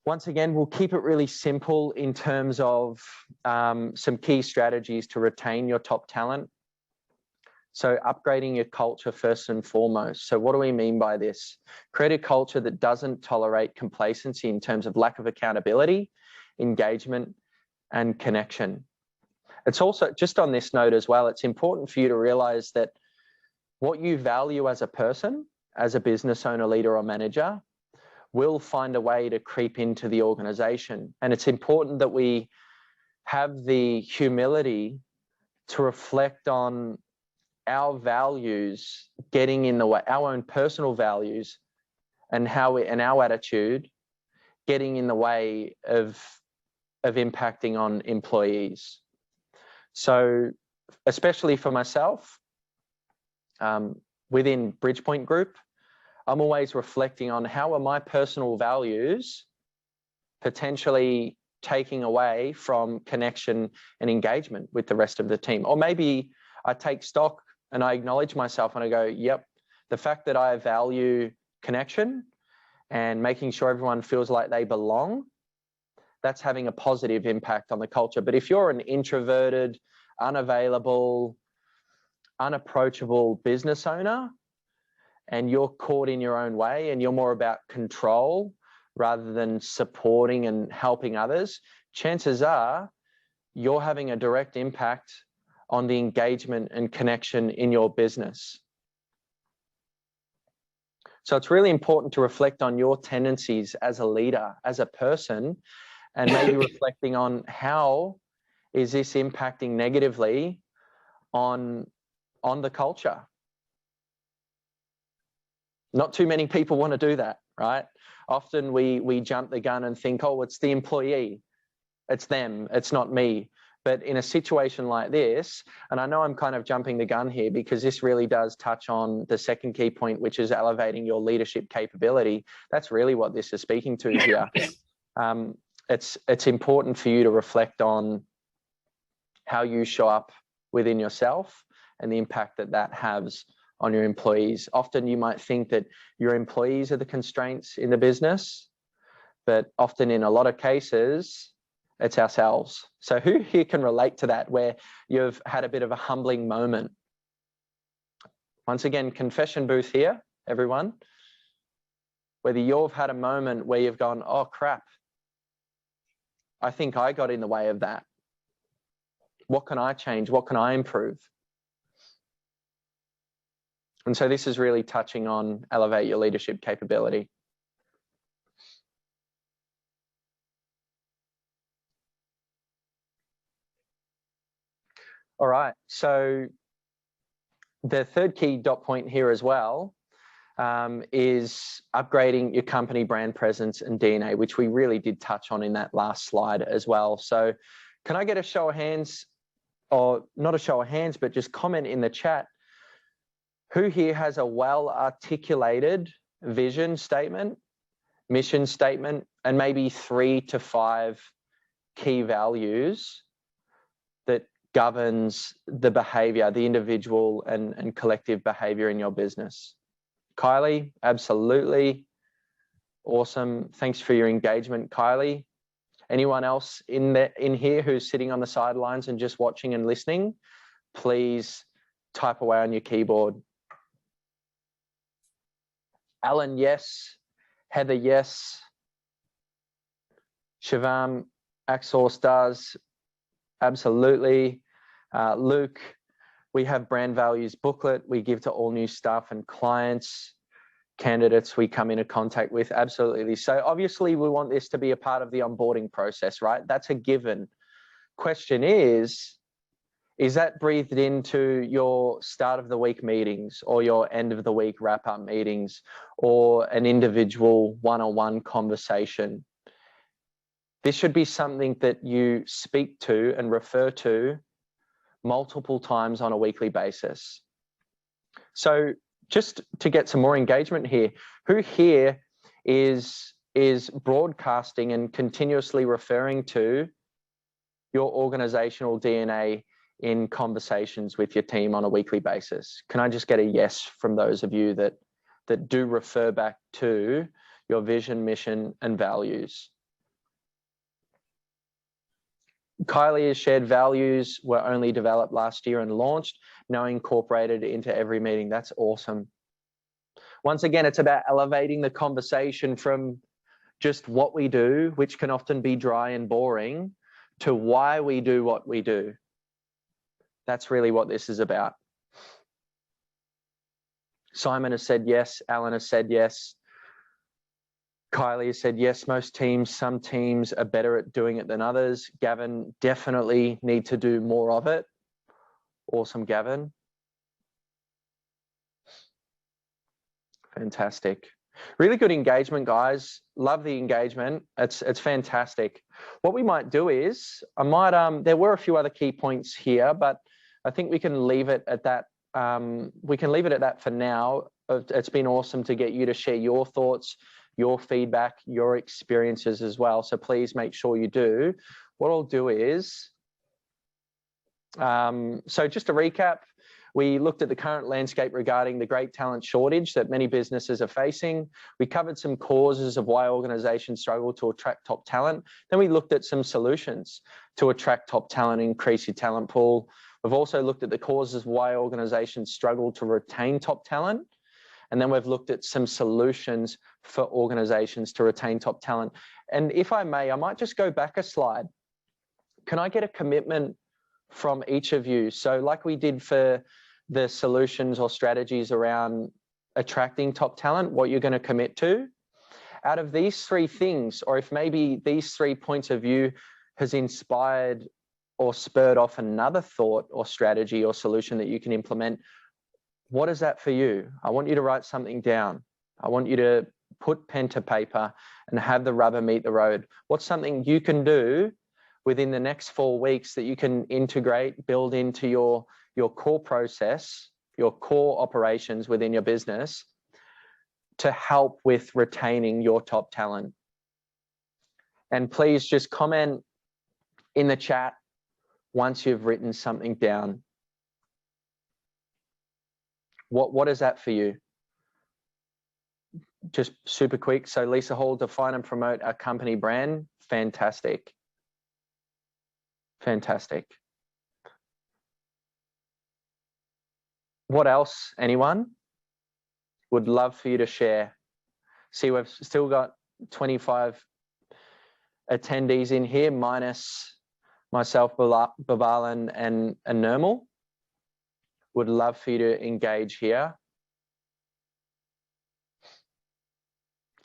once again, we'll keep it really simple in terms of some key strategies to retain your top talent. So upgrading your culture first and foremost. So what do we mean by this? Create a culture that doesn't tolerate complacency in terms of lack of accountability, engagement, and connection. It's also, just on this note as well, it's important for you to realize that what you value as a person, as a business owner, leader, or manager, will find a way to creep into the organization. And it's important that we have the humility to reflect on our values getting in the way, our own personal values and our attitude getting in the way of impacting on employees. So especially for myself, within BridgePoint Group, I'm always reflecting on how are my personal values potentially taking away from connection and engagement with the rest of the team. Or maybe I take stock and I acknowledge myself and I go, yep, the fact that I value connection and making sure everyone feels like they belong, that's having a positive impact on the culture. But if you're an introverted, unavailable, unapproachable business owner, and you're caught in your own way and you're more about control rather than supporting and helping others, chances are you're having a direct impact on the engagement and connection in your business. So it's really important to reflect on your tendencies as a leader, as a person, and maybe reflecting on how is this impacting negatively on the culture. Not too many people want to do that, right? Often we jump the gun and think, oh, it's the employee, it's them, it's not me. But in a situation like this, and I know I'm kind of jumping the gun here because this really does touch on the second key point, which is elevating your leadership capability. That's really what this is speaking to here. It's important for you to reflect on how you show up within yourself and the impact that that has on your employees. Often you might think that your employees are the constraints in the business, but often in a lot of cases, it's ourselves. So who here can relate to that, where you've had a bit of a humbling moment? Once again, confession booth here, everyone. Whether you've had a moment where you've gone, oh crap, I think I got in the way of that. What can I change? What can I improve? And so this is really touching on elevate your leadership capability. All right, so the third key dot point here as well is upgrading your company brand presence and DNA, which we really did touch on in that last slide as well. So can I get a show of hands, or not a show of hands, but just comment in the chat, who here has a well-articulated vision statement, mission statement, and maybe 3 to 5 key values that governs the behavior, the individual and collective behavior in your business? Kylie, absolutely. Awesome. Thanks for your engagement, Kylie. Anyone else in here who's sitting on the sidelines and just watching and listening, please type away on your keyboard. Alan, yes. Heather, yes. Shivam, AccSource does. Absolutely. Luke, we have brand values booklet we give to all new staff and clients, candidates we come into contact with. Absolutely. So obviously we want this to be a part of the onboarding process, right? That's a given. Question is that breathed into your start of the week meetings or your end of the week wrap up meetings or an individual one-on-one conversation? This should be something that you speak to and refer to multiple times on a weekly basis. So just to get some more engagement here, who here is broadcasting and continuously referring to your organizational DNA in conversations with your team on a weekly basis? Can I just get a yes from those of you that do refer back to your vision, mission, and values? Kylie has shared values were only developed last year and launched, now incorporated into every meeting. That's awesome. Once again, it's about elevating the conversation from just what we do, which can often be dry and boring, to why we do what we do. That's really what this is about. Simon has said yes. Alan has said yes. Kylie has said yes. Most teams, some teams are better at doing it than others. Gavin, definitely need to do more of it. Awesome, Gavin. Fantastic. Really good engagement, guys. Love the engagement. It's fantastic. What we might do is, there were a few other key points here, but I think we can leave it at that. We can leave it at that for now. It's been awesome to get you to share your thoughts, your feedback, your experiences as well. So please make sure you do. What I'll do is, so just to recap, we looked at the current landscape regarding the great talent shortage that many businesses are facing. We covered some causes of why organizations struggle to attract top talent. Then we looked at some solutions to attract top talent, increase your talent pool. We've also looked at the causes of why organizations struggle to retain top talent. And then we've looked at some solutions for organizations to retain top talent. And if I may, I might just go back a slide. Can I get a commitment from each of you? So like we did for the solutions or strategies around attracting top talent, what you're going to commit to. out of these three things, or if maybe these 3 points of view has inspired or spurred off another thought or strategy or solution that you can implement, what is that for you? I want you to write something down. I want you to put pen to paper and have the rubber meet the road. What's something you can do within the next 4 weeks that you can integrate, build into your core process, your core operations within your business to help with retaining your top talent? And please just comment in the chat once you've written something down. What is that for you? Just super quick. So Lisa Hall, define and promote a company brand. Fantastic. Fantastic. What else, anyone? Would love for you to share. See, we've still got 25 attendees in here, minus myself, Boobalan, and Nirmal. Would love for you to engage here.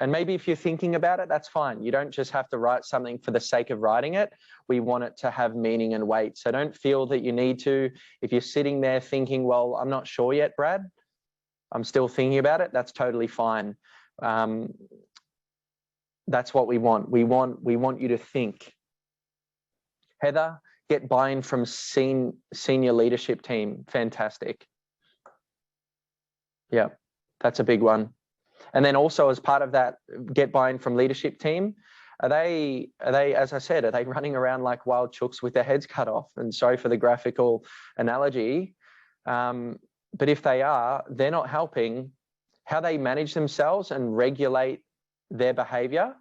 And maybe if you're thinking about it, that's fine. You don't just have to write something for the sake of writing it. We want it to have meaning and weight. So don't feel that you need to. If you're sitting there thinking, well, I'm not sure yet, Brad, I'm still thinking about it, that's totally fine. That's what we want. We want you to think. Heather, get buy-in from senior leadership team. Fantastic. Yeah, that's a big one. And then also as part of that, get buy-in from leadership team. Are they, as I said, are they running around like wild chooks with their heads cut off? And sorry for the graphical analogy. But if they are, they're not helping how they manage themselves and regulate their behavior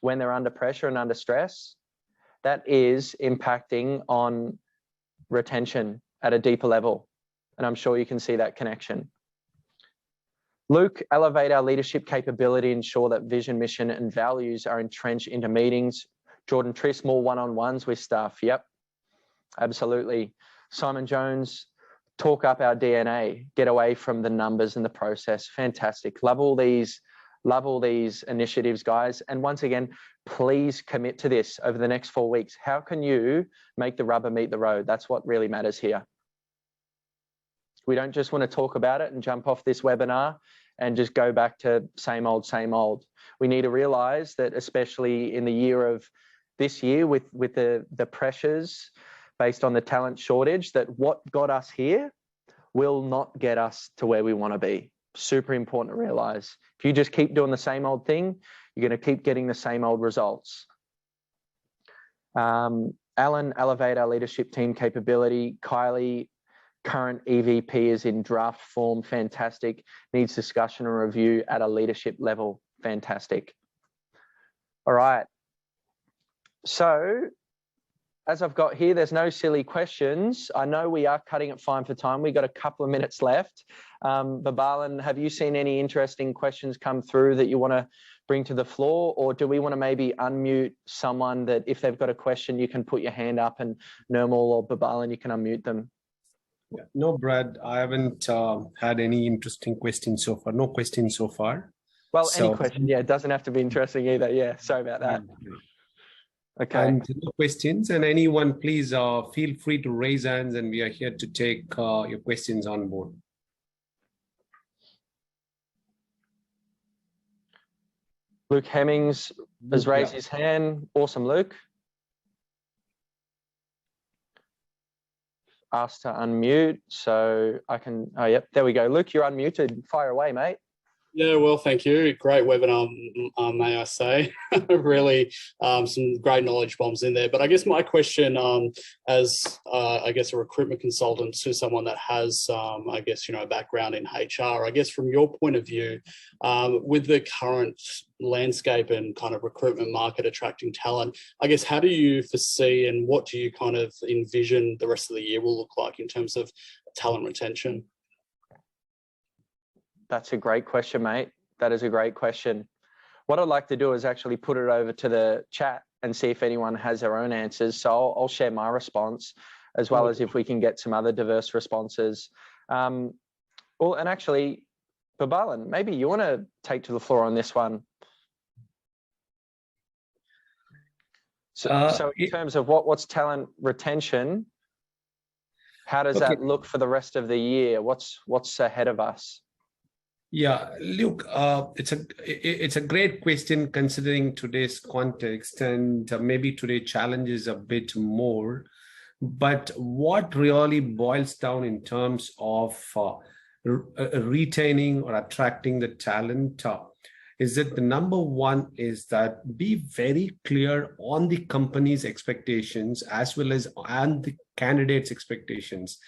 when they're under pressure and under stress. That is impacting on retention at a deeper level. And I'm sure you can see that connection. Luke, elevate our leadership capability, ensure that vision, mission, and values are entrenched into meetings. Jordan Triss, more one-on-ones with staff. Yep, absolutely. Simon Jones, talk up our DNA, get away from the numbers and the process. Fantastic. Love all these initiatives, guys. And once again, please commit to this over the next 4 weeks. How can you make the rubber meet the road? That's what really matters here. We don't just want to talk about it and jump off this webinar and just go back to same old, same old. We need to realize that, especially in the year of this year with the pressures based on the talent shortage, that what got us here will not get us to where we want to be. Super important to realize. If you just keep doing the same old thing, you're going to keep getting the same old results. Alan, elevate our leadership team capability. Kylie, current EVP is in draft form. Fantastic. Needs discussion and review at a leadership level. Fantastic. All right. So as I've got here, there's no silly questions. I know we are cutting it fine for time. We've got a couple of minutes left. Boobalan, have you seen any interesting questions come through that you want to bring to the floor? Or do we want to maybe unmute someone that if they've got a question, you can put your hand up, and Nirmal or Boobalan, you can unmute them? Yeah. No, Brad, I haven't had any interesting questions so far. No questions so far. Well, any question. Yeah, it doesn't have to be interesting either. Yeah, sorry about that. Okay. And no questions. And anyone, please feel free to raise hands, and we are here to take your questions on board. Luke Hemmings has raised his hand. Awesome, Luke. Asked to unmute, so I can, oh, yep, there we go. Luke, you're unmuted. Fire away, mate. Yeah, well, thank you. Great webinar, may I say. Really, some great knowledge bombs in there. But I guess my question, as I guess a recruitment consultant to someone that has, I guess, a background in HR, I guess from your point of view, with the current landscape and kind of recruitment market attracting talent, I guess, how do you foresee and what do you kind of envision the rest of the year will look like in terms of talent retention? That's a great question, mate. That is a great question. What I'd like to do is actually put it over to the chat and see if anyone has their own answers. So I'll share my response, as well as if we can get some other diverse responses. Well, and actually, Boobalan, maybe you want to take to the floor on this one. So in terms of what's talent retention, how does that look for the rest of the year? What's ahead of us? Yeah, look, it's a great question considering today's context, and maybe today challenges a bit more. But what really boils down in terms of retaining or attracting the talent is that the number one is that be very clear on the company's expectations as well as on the candidate's expectations.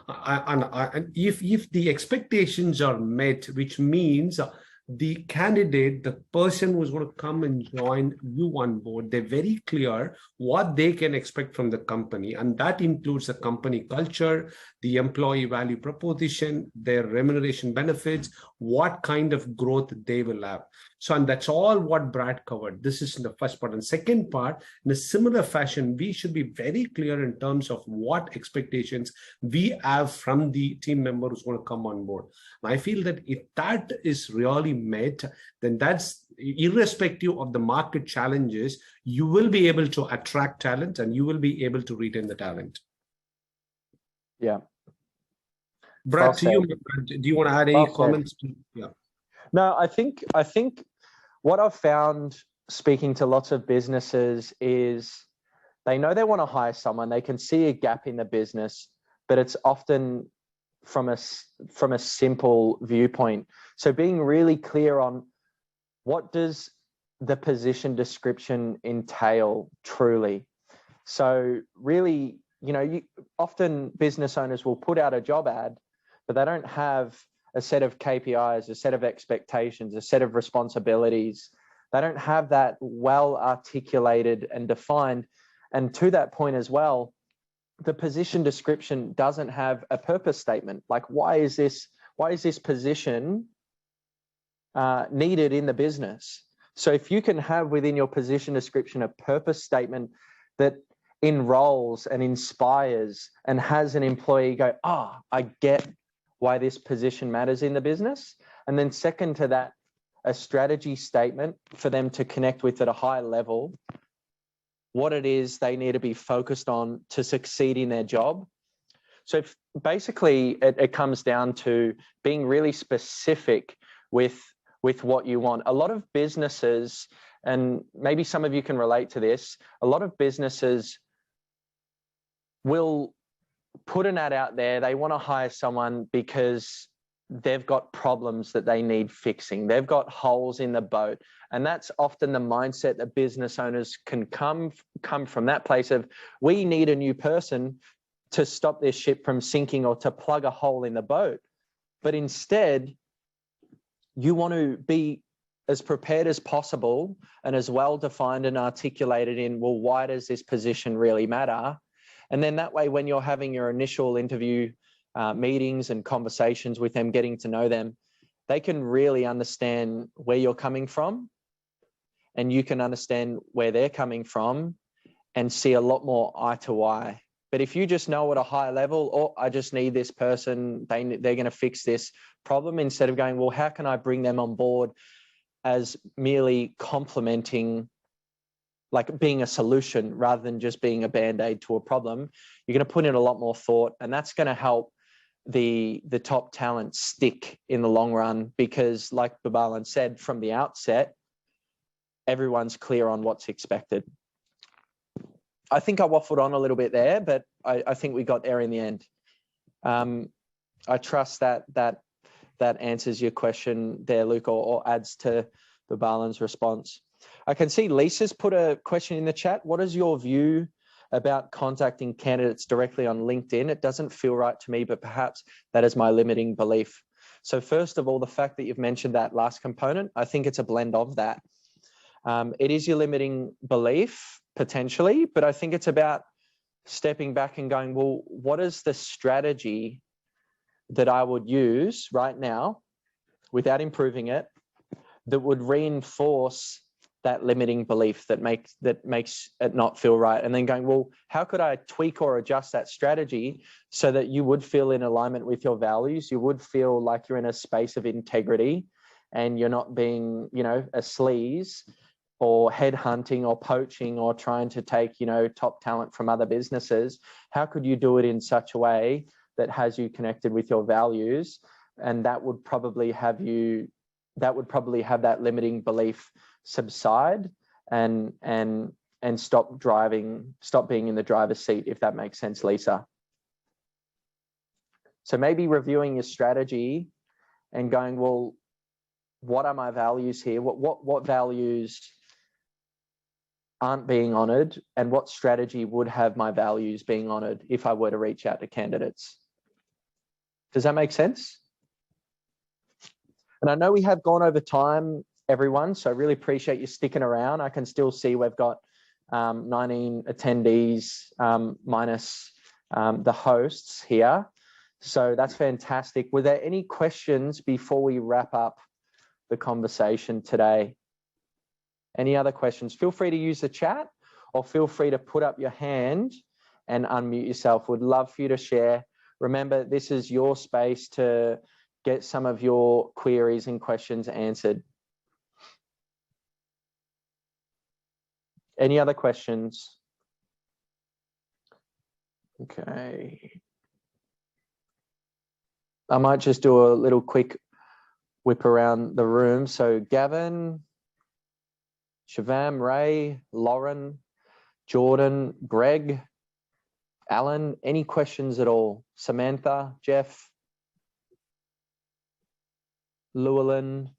And if the expectations are met, which means the candidate, the person who's going to come and join you on board, they're very clear what they can expect from the company. And that includes the company culture, the employee value proposition, their remuneration benefits, what kind of growth they will have. So, and that's all what Brad covered. This is in the first part. And second part, in a similar fashion, we should be very clear in terms of what expectations we have from the team member who's going to come on board. And I feel that if that is really met, then that's irrespective of the market challenges, you will be able to attract talent and you will be able to retain the talent. Yeah. Brad, to you, do you want to add any comments? Yeah. No, I think what I've found speaking to lots of businesses is they know they want to hire someone, they can see a gap in the business, but it's often from a simple viewpoint. So being really clear on what does the position description entail truly. So really, often business owners will put out a job ad, but they don't have a set of KPIs, a set of expectations, a set of responsibilities. They don't have that well articulated and defined. And to that point as well, the position description doesn't have a purpose statement. Like, why is this position needed in the business? So if you can have within your position description a purpose statement that enrolls and inspires and has an employee go, I get why this position matters in the business. And then second to that, a strategy statement for them to connect with at a high level, what it is they need to be focused on to succeed in their job. So basically it comes down to being really specific with what you want. A lot of businesses, and maybe some of you can relate to this, a lot of businesses will put an ad out there. They want to hire someone because they've got problems that they need fixing. They've got holes in the boat. And that's often the mindset that business owners can come from, that place of, we need a new person to stop this ship from sinking or to plug a hole in the boat. But instead, you want to be as prepared as possible and as well defined and articulated in, well, why does this position really matter? And then that way, when you're having your initial interview meetings and conversations with them, getting to know them, they can really understand where you're coming from and you can understand where they're coming from and see a lot more eye to eye. But if you just know at a high level, I just need this person, they're going to fix this problem, instead of going, well, how can I bring them on board as merely complementing, like being a solution rather than just being a band-aid to a problem, you're going to put in a lot more thought, and that's going to help the top talent stick in the long run, because like Boobalan said from the outset, everyone's clear on what's expected. I think I waffled on a little bit there, but I think we got there in the end. I trust that answers your question there, Luke, or adds to Boobalan's response. I can see Lisa's put a question in the chat. What is your view about contacting candidates directly on LinkedIn? It doesn't feel right to me, but perhaps that is my limiting belief. So first of all, the fact that you've mentioned that last component, I think it's a blend of that. It is your limiting belief, potentially, but I think it's about stepping back and going, well, what is the strategy that I would use right now without improving it that would reinforce that limiting belief that makes it not feel right? And then going, well, how could I tweak or adjust that strategy so that you would feel in alignment with your values? You would feel like you're in a space of integrity and you're not being, a sleaze or headhunting or poaching or trying to take, you know, top talent from other businesses, how could you do it in such a way that has you connected with your values? And that would probably have that limiting belief subside and stop being in the driver's seat, if that makes sense, Lisa. So maybe reviewing your strategy and going, well, what are my values here? What values aren't being honoured, and what strategy would have my values being honoured if I were to reach out to candidates? Does that make sense? And I know we have gone over time, everyone, so I really appreciate you sticking around. I can still see we've got 19 attendees minus the hosts here. So that's fantastic. Were there any questions before we wrap up the conversation today? Any other questions? Feel free to use the chat, or feel free to put up your hand and unmute yourself. Would love for you to share. Remember, this is your space to get some of your queries and questions answered. Any other questions? Okay. I might just do a little quick whip around the room. So Gavin, Shivam, Ray, Lauren, Jordan, Greg, Alan, any questions at all? Samantha, Jeff, Llewellyn,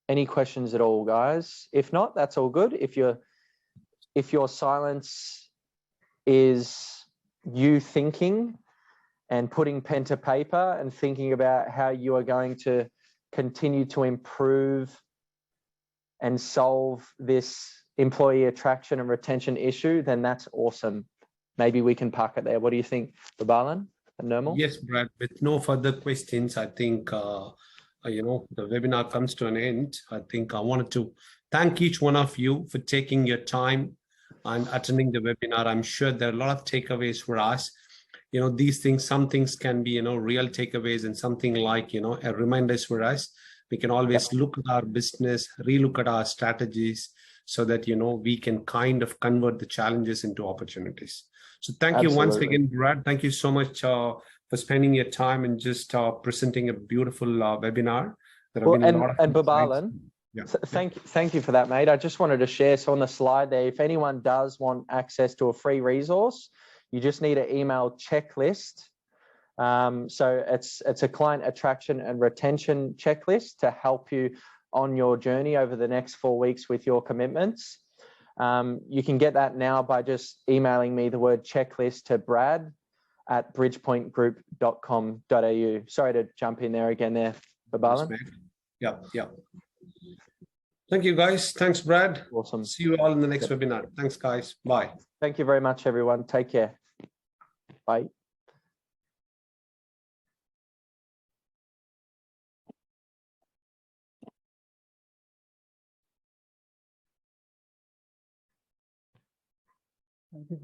any questions at all, guys? If not, that's all good. If your silence is you thinking and putting pen to paper and thinking about how you are going to continue to improve and solve this employee attraction and retention issue, then that's awesome. Maybe we can park it there. What do you think, Boobalan and Nirmal? Yes, Brad, with no further questions, I think, the webinar comes to an end. I think I wanted to thank each one of you for taking your time and attending the webinar. I'm sure there are a lot of takeaways for us. These things, some things can be, real takeaways, and something like, a reminders for us. We can always look at our business, relook at our strategies so that, we can kind of convert the challenges into opportunities. So thank you once again, Brad. Thank you so much for spending your time and just presenting a beautiful webinar. And Boobalan, thank you for that, mate. I just wanted to share. So on the slide there, if anyone does want access to a free resource, you just need an email checklist. So it's a client attraction and retention checklist to help you on your journey over the next 4 weeks with your commitments. You can get that now by just emailing me the word checklist to brad@bridgepointgroup.com.au. Sorry to jump in there again there, Boobalan. Yeah. Thank you, guys. Thanks, Brad. Awesome. See you all in the next webinar. Thanks, guys. Bye. Thank you very much, everyone. Take care. Bye. Thank you.